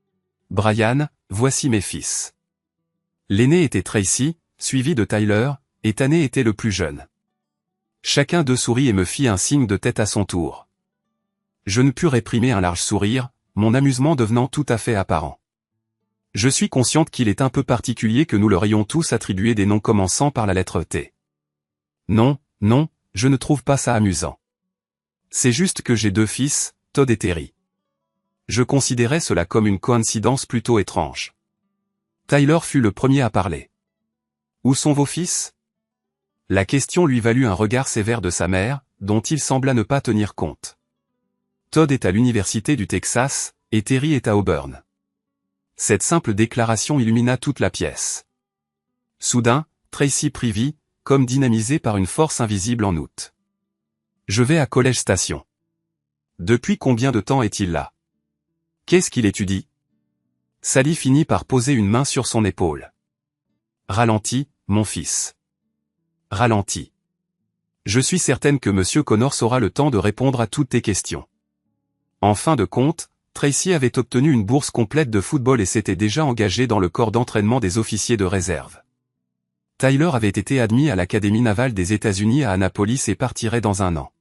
« Brian, voici mes fils. » L'aîné était Tracy, suivi de Tyler, et Tanner était le plus jeune. Chacun d'eux sourit et me fit un signe de tête à son tour. Je ne pus réprimer un large sourire, mon amusement devenant tout à fait apparent. Je suis consciente qu'il est un peu particulier que nous leur ayons tous attribué des noms commençant par la lettre T. Non, non, je ne trouve pas ça amusant. C'est juste que j'ai 2 fils, Todd et Terry. Je considérais cela comme une coïncidence plutôt étrange. Tyler fut le premier à parler. « Où sont vos fils ?» La question lui valut un regard sévère de sa mère, dont il sembla ne pas tenir compte. Todd est à l'université du Texas, et Terry est à Auburn. Cette simple déclaration illumina toute la pièce. Soudain, Tracy prit vie, comme dynamisée par une force invisible en août. « Je vais à College Station. »« Depuis combien de temps est-il là ?»« Qu'est-ce qu'il étudie ?» Sally finit par poser une main sur son épaule. « Ralentis, mon fils. Ralentis. Je suis certaine que M. Connors aura le temps de répondre à toutes tes questions. » En fin de compte, Tracy avait obtenu une bourse complète de football et s'était déjà engagé dans le corps d'entraînement des officiers de réserve. Tyler avait été admis à l'Académie navale des États-Unis à Annapolis et partirait dans 1 an.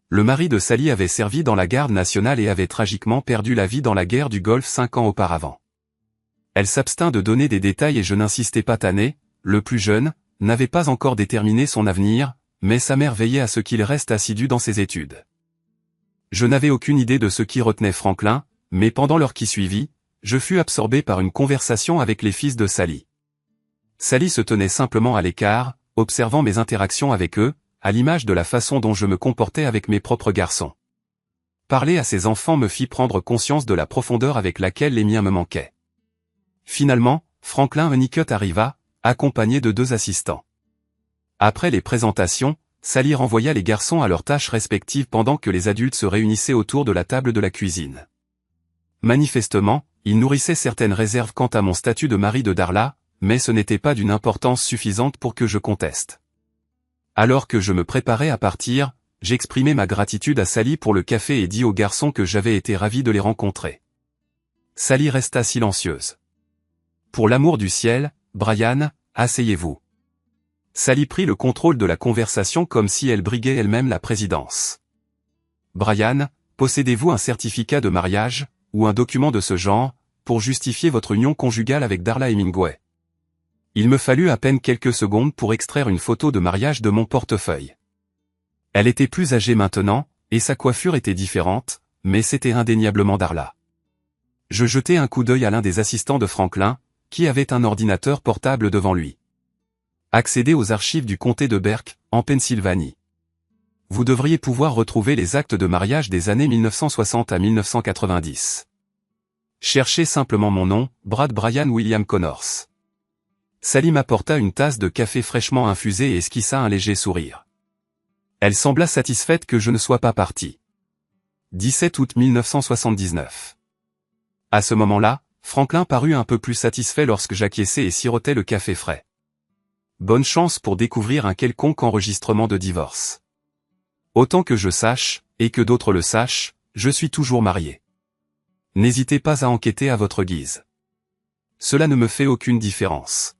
Le mari de Sally avait servi dans la garde nationale et avait tragiquement perdu la vie dans la guerre du Golfe 5 ans auparavant. Elle s'abstint de donner des détails et je n'insistais pas. Tanner, le plus jeune, n'avait pas encore déterminé son avenir, mais sa mère veillait à ce qu'il reste assidu dans ses études. Je n'avais aucune idée de ce qui retenait Franklin, mais pendant l'heure qui suivit, je fus absorbé par une conversation avec les fils de Sally. Sally se tenait simplement à l'écart, observant mes interactions avec eux, à l'image de la façon dont je me comportais avec mes propres garçons. Parler à ces enfants me fit prendre conscience de la profondeur avec laquelle les miens me manquaient. Finalement, Franklin Honeycutt arriva, accompagné de 2 assistants. Après les présentations, Sally renvoya les garçons à leurs tâches respectives pendant que les adultes se réunissaient autour de la table de la cuisine. Manifestement, ils nourrissaient certaines réserves quant à mon statut de mari de Darla, mais ce n'était pas d'une importance suffisante pour que je conteste. Alors que je me préparais à partir, j'exprimai ma gratitude à Sally pour le café et dis aux garçons que j'avais été ravi de les rencontrer. Sally resta silencieuse. « Pour l'amour du ciel, Brian, asseyez-vous. » Sally prit le contrôle de la conversation comme si elle briguait elle-même la présidence. « Brian, possédez-vous un certificat de mariage, ou un document de ce genre, pour justifier votre union conjugale avec Darla Hemingway ?» Il me fallut à peine quelques secondes pour extraire une photo de mariage de mon portefeuille. Elle était plus âgée maintenant, et sa coiffure était différente, mais c'était indéniablement Darla. Je jetai un coup d'œil à l'un des assistants de Franklin, qui avait un ordinateur portable devant lui. Accédez aux archives du comté de Berks, en Pennsylvanie. Vous devriez pouvoir retrouver les actes de mariage des années 1960 à 1990. Cherchez simplement mon nom, Brad Brian William Connors. Sally m'apporta une tasse de café fraîchement infusé et esquissa un léger sourire. Elle sembla satisfaite que je ne sois pas parti. 17 août 1979. À ce moment-là, Franklin parut un peu plus satisfait lorsque j'acquiesçais et sirotais le café frais. Bonne chance pour découvrir un quelconque enregistrement de divorce. Autant que je sache, et que d'autres le sachent, je suis toujours marié. N'hésitez pas à enquêter à votre guise. Cela ne me fait aucune différence.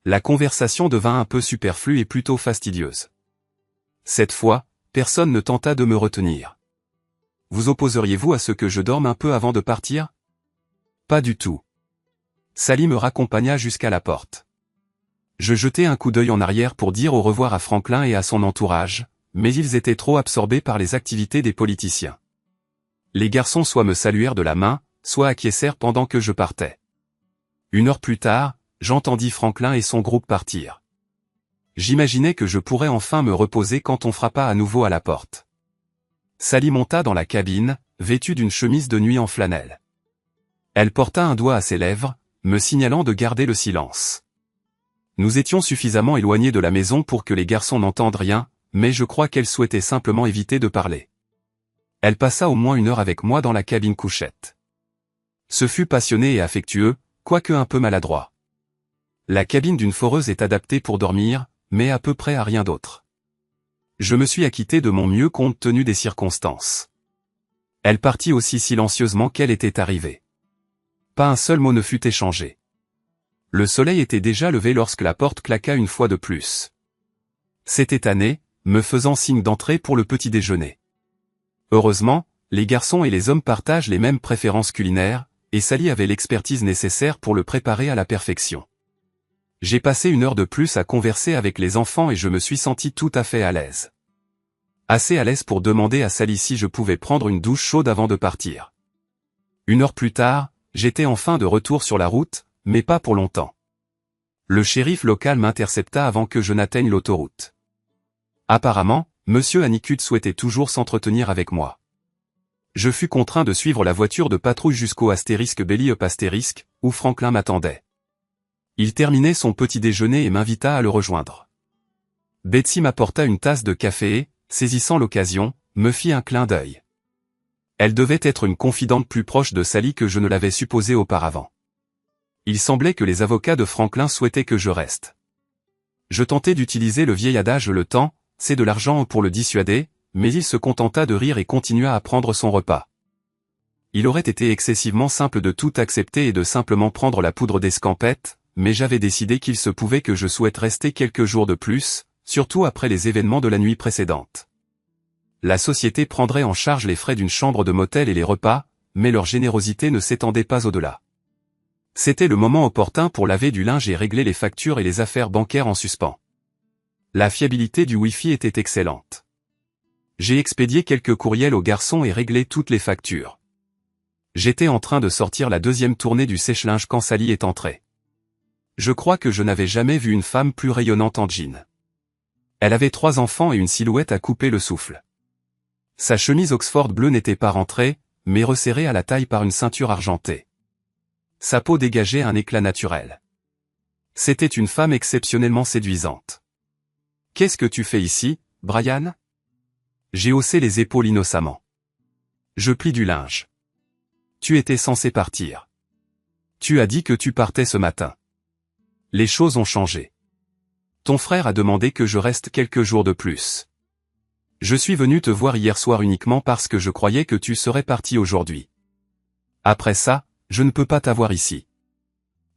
La conversation devint un peu superflue et plutôt fastidieuse. Cette fois, personne ne tenta de me retenir. Vous opposeriez-vous à ce que je dorme un peu avant de partir? Pas du tout. Sally me raccompagna jusqu'à la porte. Je jetai un coup d'œil en arrière pour dire au revoir à Franklin et à son entourage, mais ils étaient trop absorbés par les activités des politiciens. Les garçons soit me saluèrent de la main, soit acquiescèrent pendant que je partais. 1 heure plus tard, j'entendis Franklin et son groupe partir. J'imaginais que je pourrais enfin me reposer quand on frappa à nouveau à la porte. Sally monta dans la cabine, vêtue d'une chemise de nuit en flanelle. Elle porta un doigt à ses lèvres, me signalant de garder le silence. Nous étions suffisamment éloignés de la maison pour que les garçons n'entendent rien, mais je crois qu'elle souhaitait simplement éviter de parler. Elle passa au moins 1 heure avec moi dans la cabine couchette. Ce fut passionné et affectueux, quoique un peu maladroit. La cabine d'une foreuse est adaptée pour dormir, mais à peu près à rien d'autre. Je me suis acquitté de mon mieux compte tenu des circonstances. Elle partit aussi silencieusement qu'elle était arrivée. Pas un seul mot ne fut échangé. Le soleil était déjà levé lorsque la porte claqua une fois de plus. C'était Anné, me faisant signe d'entrer pour le petit déjeuner. Heureusement, les garçons et les hommes partagent les mêmes préférences culinaires, et Sally avait l'expertise nécessaire pour le préparer à la perfection. J'ai passé 1 heure de plus à converser avec les enfants et je me suis senti tout à fait à l'aise. Assez à l'aise pour demander à Sally si je pouvais prendre une douche chaude avant de partir. 1 heure plus tard, j'étais enfin de retour sur la route, mais pas pour longtemps. Le shérif local m'intercepta avant que je n'atteigne l'autoroute. Apparemment, Monsieur Anicut souhaitait toujours s'entretenir avec moi. Je fus contraint de suivre la voiture de patrouille jusqu'au *Belly-Up*, où Franklin m'attendait. Il terminait son petit déjeuner et m'invita à le rejoindre. Betsy m'apporta une tasse de café et, saisissant l'occasion, me fit un clin d'œil. Elle devait être une confidente plus proche de Sally que je ne l'avais supposé auparavant. Il semblait que les avocats de Franklin souhaitaient que je reste. Je tentai d'utiliser le vieil adage le temps, c'est de l'argent pour le dissuader, mais il se contenta de rire et continua à prendre son repas. Il aurait été excessivement simple de tout accepter et de simplement prendre la poudre d'escampette, mais j'avais décidé qu'il se pouvait que je souhaite rester quelques jours de plus, surtout après les événements de la nuit précédente. La société prendrait en charge les frais d'une chambre de motel et les repas, mais leur générosité ne s'étendait pas au-delà. C'était le moment opportun pour laver du linge et régler les factures et les affaires bancaires en suspens. La fiabilité du Wi-Fi était excellente. J'ai expédié quelques courriels aux garçons et réglé toutes les factures. J'étais en train de sortir la 2e tournée du sèche-linge quand Sally est entrée. Je crois que je n'avais jamais vu une femme plus rayonnante en jean. Elle avait 3 enfants et une silhouette à couper le souffle. Sa chemise Oxford bleue n'était pas rentrée, mais resserrée à la taille par une ceinture argentée. Sa peau dégageait un éclat naturel. C'était une femme exceptionnellement séduisante. « Qu'est-ce que tu fais ici, Brian ?» J'ai haussé les épaules innocemment. Je plie du linge. Tu étais censé partir. Tu as dit que tu partais ce matin. Les choses ont changé. Ton frère a demandé que je reste quelques jours de plus. Je suis venu te voir hier soir uniquement parce que je croyais que tu serais parti aujourd'hui. Après ça, je ne peux pas t'avoir ici.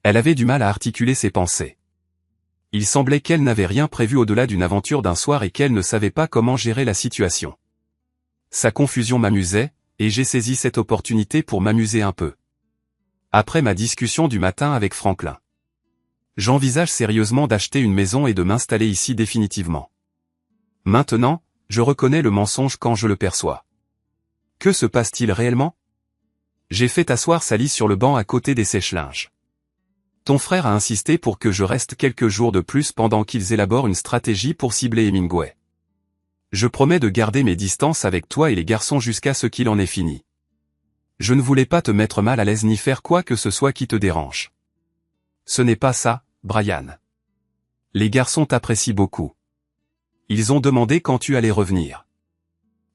Elle avait du mal à articuler ses pensées. Il semblait qu'elle n'avait rien prévu au-delà d'une aventure d'un soir et qu'elle ne savait pas comment gérer la situation. Sa confusion m'amusait, et j'ai saisi cette opportunité pour m'amuser un peu. Après ma discussion du matin avec Franklin. J'envisage sérieusement d'acheter une maison et de m'installer ici définitivement. Maintenant, je reconnais le mensonge quand je le perçois. Que se passe-t-il réellement ? J'ai fait asseoir Sally sur le banc à côté des sèche-linges. Ton frère a insisté pour que je reste quelques jours de plus pendant qu'ils élaborent une stratégie pour cibler Hemingway. Je promets de garder mes distances avec toi et les garçons jusqu'à ce qu'il en ait fini. Je ne voulais pas te mettre mal à l'aise ni faire quoi que ce soit qui te dérange. Ce n'est pas ça, Brian. Les garçons t'apprécient beaucoup. Ils ont demandé quand tu allais revenir.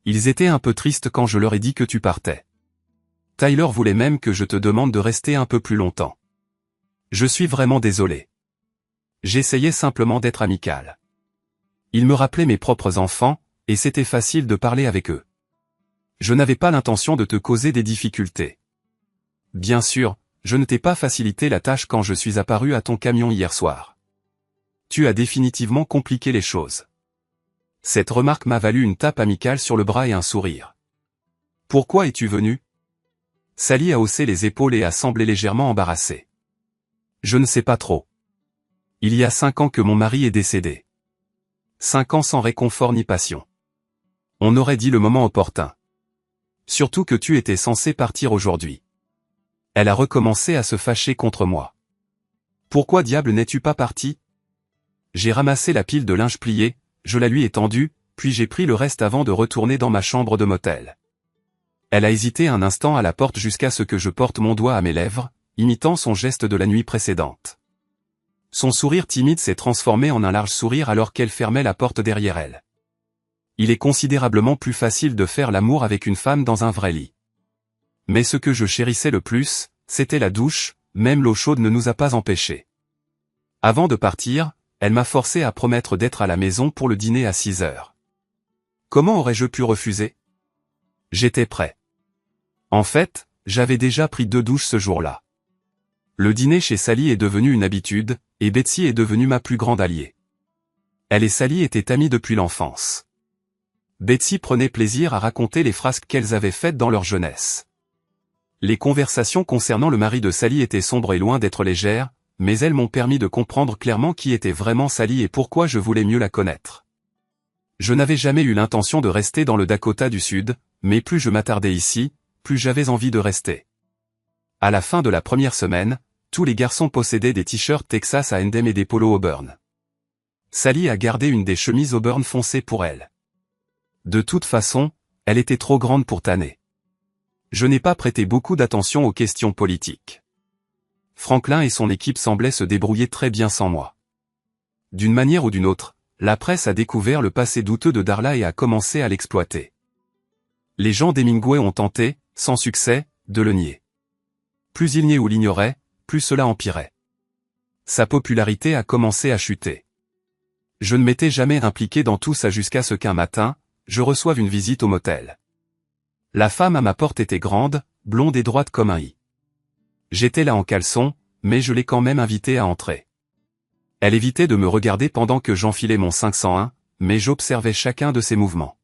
Ils étaient un peu tristes quand je leur ai dit que tu partais. Tyler voulait même que je te demande de rester un peu plus longtemps. Je suis vraiment désolé. J'essayais simplement d'être amical. Ils me rappelaient mes propres enfants, et c'était facile de parler avec eux. Je n'avais pas l'intention de te causer des difficultés. Bien sûr, je ne t'ai pas facilité la tâche quand je suis apparu à ton camion hier soir. Tu as définitivement compliqué les choses. Cette remarque m'a valu une tape amicale sur le bras et un sourire. Pourquoi es-tu venu? Sally a haussé les épaules et a semblé légèrement embarrassée. Je ne sais pas trop. Il y a 5 ans que mon mari est décédé. 5 ans sans réconfort ni passion. On aurait dit le moment opportun. Surtout que tu étais censé partir aujourd'hui. Elle a recommencé à se fâcher contre moi. Pourquoi diable n'es-tu pas parti? J'ai ramassé la pile de linge plié, je la lui ai tendue, puis j'ai pris le reste avant de retourner dans ma chambre de motel. Elle a hésité un instant à la porte jusqu'à ce que je porte mon doigt à mes lèvres, imitant son geste de la nuit précédente. Son sourire timide s'est transformé en un large sourire alors qu'elle fermait la porte derrière elle. Il est considérablement plus facile de faire l'amour avec une femme dans un vrai lit. Mais ce que je chérissais le plus, c'était la douche, même l'eau chaude ne nous a pas empêchés. Avant de partir, elle m'a forcé à promettre d'être à la maison pour le dîner à 6 heures. Comment aurais-je pu refuser? J'étais prêt. En fait, j'avais déjà pris 2 douches ce jour-là. Le dîner chez Sally est devenu une habitude, et Betsy est devenue ma plus grande alliée. Elle et Sally étaient amies depuis l'enfance. Betsy prenait plaisir à raconter les frasques qu'elles avaient faites dans leur jeunesse. Les conversations concernant le mari de Sally étaient sombres et loin d'être légères, mais elles m'ont permis de comprendre clairement qui était vraiment Sally et pourquoi je voulais mieux la connaître. Je n'avais jamais eu l'intention de rester dans le Dakota du Sud, mais plus je m'attardais ici, plus j'avais envie de rester. À la fin de la première semaine, tous les garçons possédaient des t-shirts Texas A&M et des polos Auburn. Sally a gardé une des chemises Auburn foncées pour elle. De toute façon, elle était trop grande pour tanner. Je n'ai pas prêté beaucoup d'attention aux questions politiques. Franklin et son équipe semblaient se débrouiller très bien sans moi. D'une manière ou d'une autre, la presse a découvert le passé douteux de Darla et a commencé à l'exploiter. Les gens d'Hemingway ont tenté, sans succès, de le nier. Plus ils niaient ou l'ignoraient, plus cela empirait. Sa popularité a commencé à chuter. Je ne m'étais jamais impliqué dans tout ça jusqu'à ce qu'un matin, je reçoive une visite au motel. La femme à ma porte était grande, blonde et droite comme un i. J'étais là en caleçon, mais je l'ai quand même invitée à entrer. Elle évitait de me regarder pendant que j'enfilais mon 501, mais j'observais chacun de ses mouvements.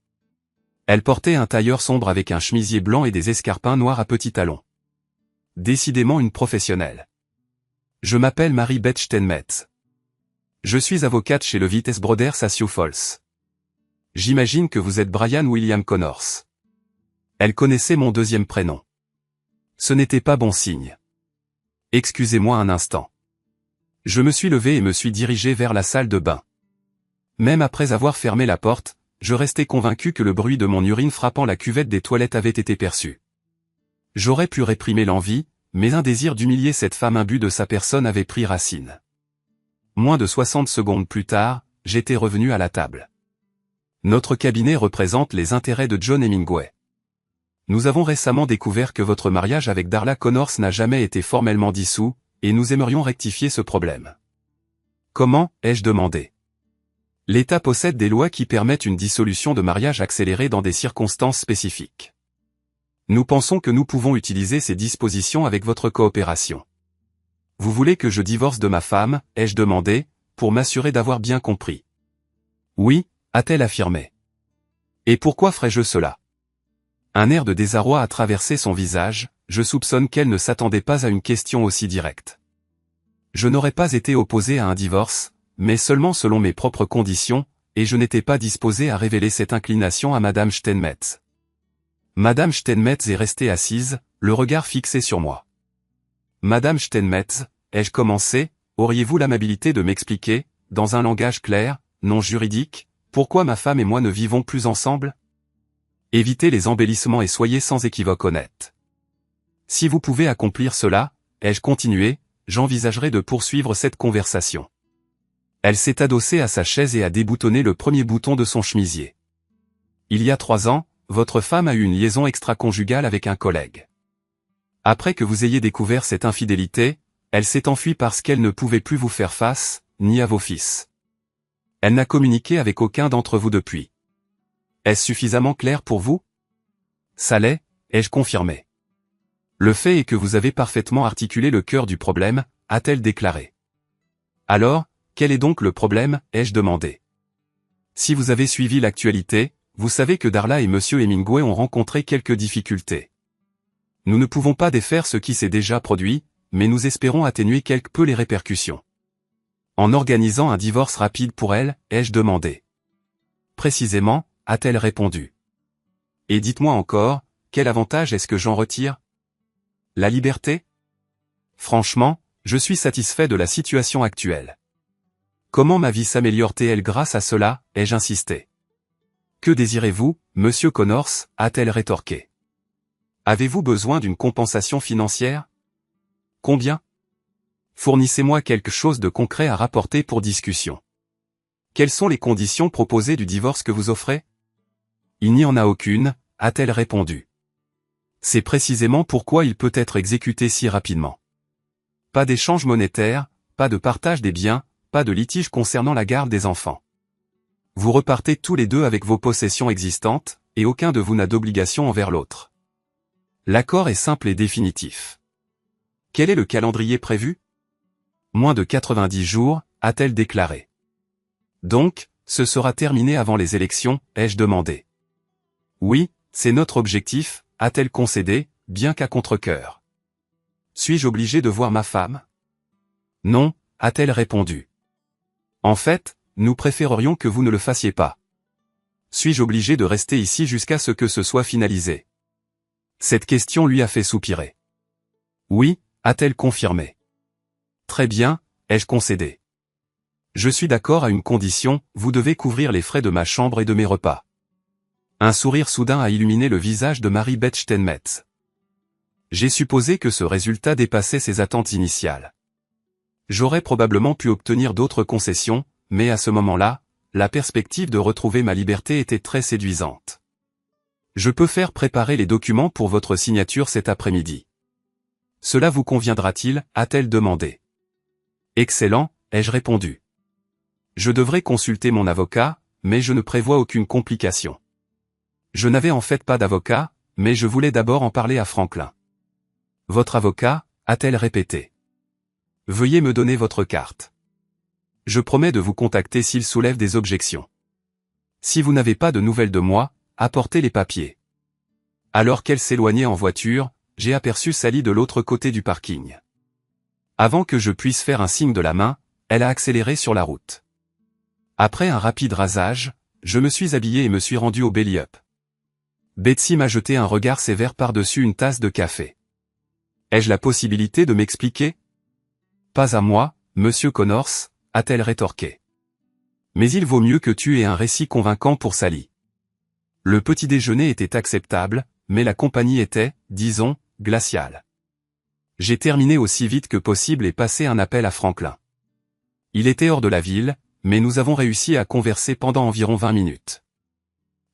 Elle portait un tailleur sombre avec un chemisier blanc et des escarpins noirs à petits talons. Décidément une professionnelle. Je m'appelle Mary-Beth Steinmetz. Je suis avocate chez Levites Brothers à Sioux Falls. J'imagine que vous êtes Brian William Connors. Elle connaissait mon deuxième prénom. Ce n'était pas bon signe. Excusez-moi un instant. Je me suis levé et me suis dirigé vers la salle de bain. Même après avoir fermé la porte, je restais convaincu que le bruit de mon urine frappant la cuvette des toilettes avait été perçu. J'aurais pu réprimer l'envie, mais un désir d'humilier cette femme imbue de sa personne avait pris racine. Moins de 60 secondes plus tard, j'étais revenu à la table. Notre cabinet représente les intérêts de John Hemingway. Nous avons récemment découvert que votre mariage avec Darla Connors n'a jamais été formellement dissous, et nous aimerions rectifier ce problème. Comment, ai-je demandé. L'État possède des lois qui permettent une dissolution de mariage accélérée dans des circonstances spécifiques. Nous pensons que nous pouvons utiliser ces dispositions avec votre coopération. Vous voulez que je divorce de ma femme, ai-je demandé, pour m'assurer d'avoir bien compris. Oui, a-t-elle affirmé. Et pourquoi ferais-je cela? Un air de désarroi a traversé son visage, je soupçonne qu'elle ne s'attendait pas à une question aussi directe. Je n'aurais pas été opposé à un divorce, mais seulement selon mes propres conditions, et je n'étais pas disposé à révéler cette inclination à Madame Steinmetz. Madame Steinmetz est restée assise, le regard fixé sur moi. Madame Steinmetz, ai-je commencé, auriez-vous l'amabilité de m'expliquer, dans un langage clair, non juridique, pourquoi ma femme et moi ne vivons plus ensemble? Évitez les embellissements et soyez sans équivoque honnête. Si vous pouvez accomplir cela, ai-je continué, j'envisagerais de poursuivre cette conversation. Elle s'est adossée à sa chaise et a déboutonné le premier bouton de son chemisier. Il y a 3 ans, votre femme a eu une liaison extra-conjugale avec un collègue. Après que vous ayez découvert cette infidélité, elle s'est enfuie parce qu'elle ne pouvait plus vous faire face, ni à vos fils. Elle n'a communiqué avec aucun d'entre vous depuis. Est-ce suffisamment clair pour vous? Ça l'est, ai-je confirmé. Le fait est que vous avez parfaitement articulé le cœur du problème, a-t-elle déclaré. Alors, quel est donc le problème, ai-je demandé. Si vous avez suivi l'actualité, vous savez que Darla et M. Hemingway ont rencontré quelques difficultés. Nous ne pouvons pas défaire ce qui s'est déjà produit, mais nous espérons atténuer quelque peu les répercussions. En organisant un divorce rapide pour elle, ai-je demandé. Précisément, a-t-elle répondu. Et dites-moi encore, quel avantage est-ce que j'en retire? La liberté? Franchement, je suis satisfait de la situation actuelle. Comment ma vie s'améliore-t-elle grâce à cela, ai-je insisté. Que désirez-vous, monsieur Connors, a-t-elle rétorqué. Avez-vous besoin d'une compensation financière? Combien? Fournissez-moi quelque chose de concret à rapporter pour discussion. Quelles sont les conditions proposées du divorce que vous offrez? Il n'y en a aucune, a-t-elle répondu. C'est précisément pourquoi il peut être exécuté si rapidement. Pas d'échange monétaire, pas de partage des biens, pas de litige concernant la garde des enfants. Vous repartez tous les deux avec vos possessions existantes, et aucun de vous n'a d'obligation envers l'autre. L'accord est simple et définitif. Quel est le calendrier prévu? Moins de 90 jours, a-t-elle déclaré. Donc, ce sera terminé avant les élections, ai-je demandé. Oui, c'est notre objectif, a-t-elle concédé, bien qu'à contre-cœur. Suis-je obligé de voir ma femme? Non, a-t-elle répondu. En fait, nous préférerions que vous ne le fassiez pas. Suis-je obligé de rester ici jusqu'à ce que ce soit finalisé? Cette question lui a fait soupirer. Oui, a-t-elle confirmé. Très bien, ai-je concédé. Je suis d'accord à une condition, vous devez couvrir les frais de ma chambre et de mes repas. Un sourire soudain a illuminé le visage de Marie-Beth Steinmetz. J'ai supposé que ce résultat dépassait ses attentes initiales. J'aurais probablement pu obtenir d'autres concessions, mais à ce moment-là, la perspective de retrouver ma liberté était très séduisante. Je peux faire préparer les documents pour votre signature cet après-midi. Cela vous conviendra-t-il, a-t-elle demandé. Excellent, ai-je répondu. Je devrais consulter mon avocat, mais je ne prévois aucune complication. Je n'avais en fait pas d'avocat, mais je voulais d'abord en parler à Franklin. Votre avocat, a-t-elle répété. Veuillez me donner votre carte. Je promets de vous contacter s'il soulève des objections. Si vous n'avez pas de nouvelles de moi, apportez les papiers. Alors qu'elle s'éloignait en voiture, j'ai aperçu Sally de l'autre côté du parking. Avant que je puisse faire un signe de la main, elle a accéléré sur la route. Après un rapide rasage, je me suis habillé et me suis rendu au belly-up. Betsy m'a jeté un regard sévère par-dessus une tasse de café. Ai-je la possibilité de m'expliquer? Pas à moi, monsieur Connors, a-t-elle rétorqué. Mais il vaut mieux que tu aies un récit convaincant pour Sally. Le petit déjeuner était acceptable, mais la compagnie était, disons, glaciale. J'ai terminé aussi vite que possible et passé un appel à Franklin. Il était hors de la ville, mais nous avons réussi à converser pendant environ 20 minutes.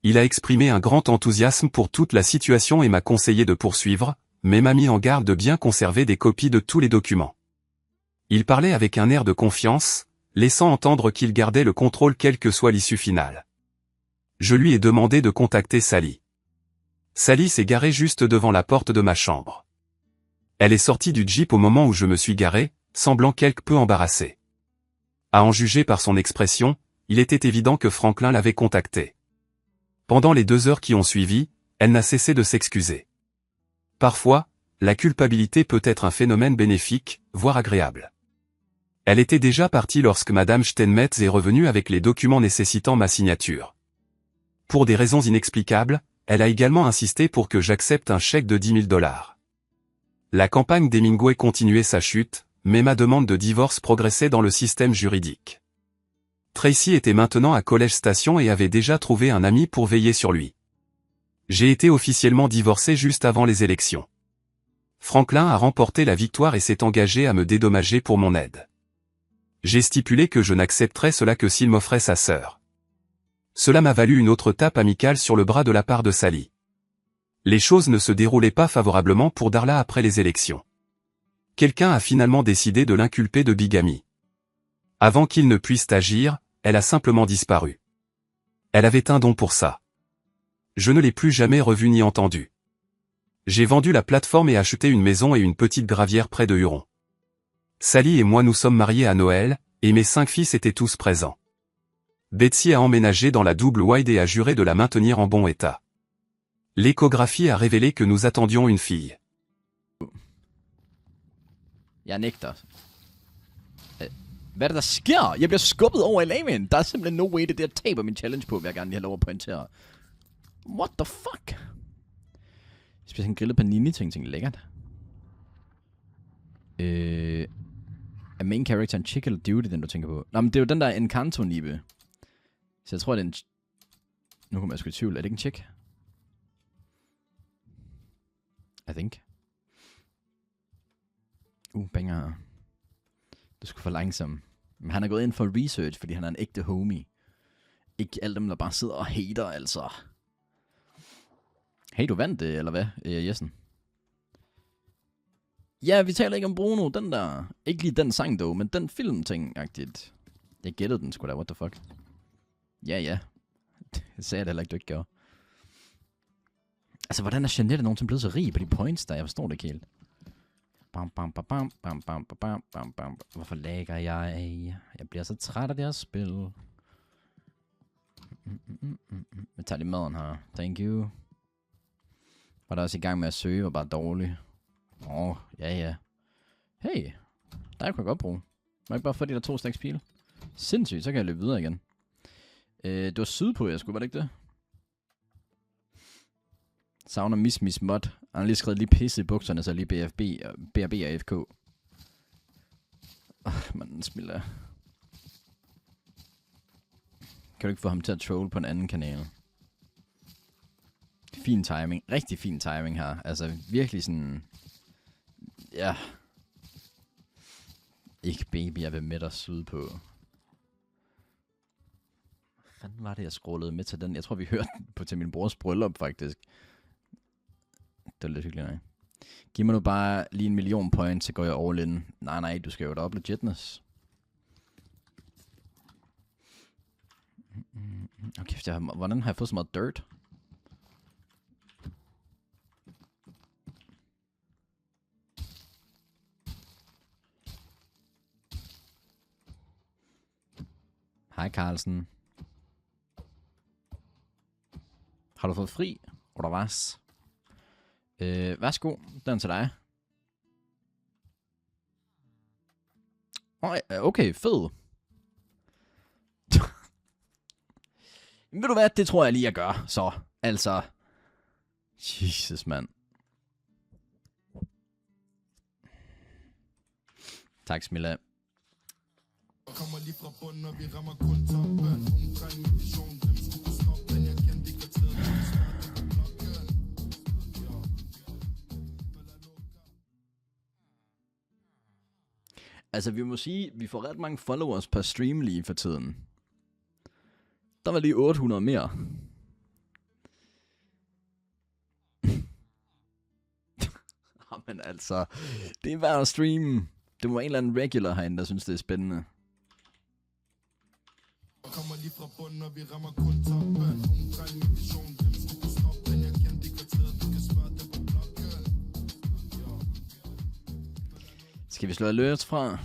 Il a exprimé un grand enthousiasme pour toute la situation et m'a conseillé de poursuivre, mais m'a mis en garde de bien conserver des copies de tous les documents. Il parlait avec un air de confiance, laissant entendre qu'il gardait le contrôle quelle que soit l'issue finale. Je lui ai demandé de contacter Sally. Sally s'est garée juste devant la porte de ma chambre. Elle est sortie du Jeep au moment où je me suis garé, semblant quelque peu embarrassée. À en juger par son expression, il était évident que Franklin l'avait contactée. Pendant les 2 heures qui ont suivi, elle n'a cessé de s'excuser. Parfois, la culpabilité peut être un phénomène bénéfique, voire agréable. Elle était déjà partie lorsque Madame Steinmetz est revenue avec les documents nécessitant ma signature. Pour des raisons inexplicables, elle a également insisté pour que j'accepte un chèque de $10 000. La campagne d'Hemingway continuait sa chute, mais ma demande de divorce progressait dans le système juridique. Tracy était maintenant à College Station et avait déjà trouvé un ami pour veiller sur lui. J'ai été officiellement divorcé juste avant les élections. Franklin a remporté la victoire et s'est engagé à me dédommager pour mon aide. J'ai stipulé que je n'accepterais cela que s'il m'offrait sa sœur. Cela m'a valu une autre tape amicale sur le bras de la part de Sally. Les choses ne se déroulaient pas favorablement pour Darla après les élections. Quelqu'un a finalement décidé de l'inculper de bigamie. Avant qu'il ne puisse agir, elle a simplement disparu. Elle avait un don pour ça. Je ne l'ai plus jamais revue ni entendue. J'ai vendu la plateforme et acheté une maison et une petite gravière près de Huron. Sally et moi nous sommes mariés à Noël, et mes 5 fils étaient tous présents. Betsy a emménagé dans la double wide et a juré de la maintenir en bon état. L'échographie a révélé que nous attendions une fille. Jeg nægter. Hvad er det, der sker? Jeg bliver skubbet over i lavaen. Der er simpelthen no way, det der taber min challenge på, vil jeg gerne lige have lov at pointere. What the fuck? Jeg spiser en grillet panini-ting lækkert. Er main character en chick eller dude, den du tænker på? Nå, men det er jo den der Encanto-nibe. Så jeg tror, det er en... Nu kommer jeg sgu i tvivl. Er det ikke en chick? I think. Banger. Du skulle for langsom. Men han er gået ind for research, fordi han er en ægte homie. Ikke alle dem, der bare sidder og hater, altså. Hey, du vandt det, eller hvad, Jessen? Ja, vi taler ikke om Bruno, den der. Ikke lige den sang, dog, men den film-ting-agtigt. Jeg gættede den sgu da, what the fuck. Ja. Det sagde jeg da heller ikke, du ikke gjorde. Altså, hvordan er Jeanette nogensinde blevet så rig på de points der? Jeg forstår det ikke helt. Hvorfor lægger jeg? Jeg bliver så træt af det her spil. Jeg tager lige maden her. Thank you. Var der også i gang med at søge, var bare dårlig. Ja. Hey, der kunne jeg godt bruge. Må jeg ikke bare få de der 2 stacks pile? Sindssygt, så kan jeg løbe videre igen. Det var sydpå, jeg skulle, var det ikke det? Savner Miss Mod. Han har lige skrevet lige pisse i bukserne, så lige BRB og FK. Man smiler. Kan du ikke få ham til at troll på en anden kanal? Fin timing. Rigtig fin timing her. Altså virkelig sådan... Ja. Ikke baby, jeg vil med dig sydpå. Hvad fanden var det, jeg scrollede med til den? Jeg tror, vi hørte den på til min brors bryllup, faktisk. Det er lidt hyggeligt, nej. Giv mig nu bare lige 1 million points, så går jeg all in. Nej, du skal jo da op legitness. Okay, hvordan har jeg fået så meget dirt? Hej Carlsen. Har du fået fri? Eller hvad? Værsgo, den til dig. Okay, fed. Ved du hvad, det tror jeg lige, jeg gør, så. Altså. Jesus, mand. Tak, Smilla. Kommer lige fra bunden, når vi rammer kun toppen. Omkring vision, dem skulle kunne stoppe den. Jeg kendte ikke kvarteret. Altså, vi må sige, vi får ret mange followers per stream lige for tiden. Der var lige 800 mere. Men altså, det er værd at streame. Det må en eller anden regular herinde, der synes, det er spændende. Kommer lige fra bunden, når vi rammer kun toppen. Omkring med vision, dem skulle kunne stoppe den. Jeg kendte ikke kvarteret, du kan spørge dem på blokken. Skal vi slå alerts fra?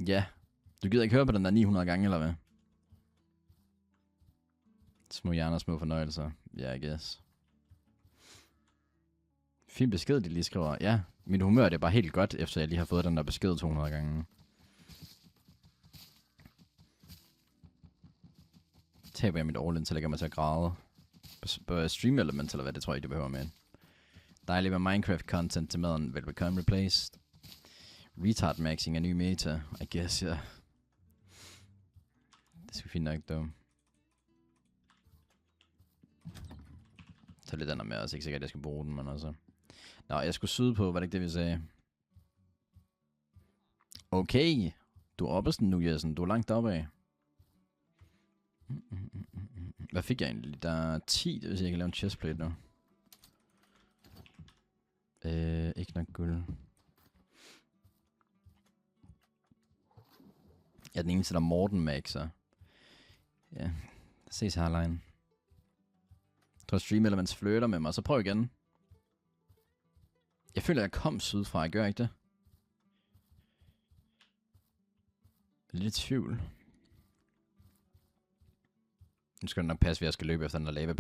Ja. Du gider ikke høre på den der 900 gange, eller hvad? Små hjerner, små fornøjelser. Ja, I guess. Fin besked, de lige skriver. Ja, mit humør det er bare helt godt, efter jeg lige har fået den der besked 200 gange. Taber jeg mit all-in, så lægger mig til at græde. På Stream Element, eller hvad, det tror jeg ikke, du behøver med. Dejligt med Minecraft-content til maden vil become replaced. Retard maxing er ny meta, I guess, ja. Det skal fint nok, dog. tage lidt andet med os. Ikke sikkert, at jeg skal bruge den, men altså. Nå, jeg skulle sydpå, var det ikke det, vi sagde? Okay. Du er oppe sådan nu, Jessen. Du er langt oppe af. Hvad fik jeg egentlig? Der er 10, det vil sige, jeg kan lave en chestplate nu. Ikke nok guld. Jeg er den eneste, der er Morten Max, så. Ja, ses herline. Jeg tror, Stream Elements flytter med mig, så prøv igen. Jeg føler, jeg kom sydfra, jeg gør ikke det? Lidt tvivl. Nu skal det nok passe, at jeg skal løbe efter den der lava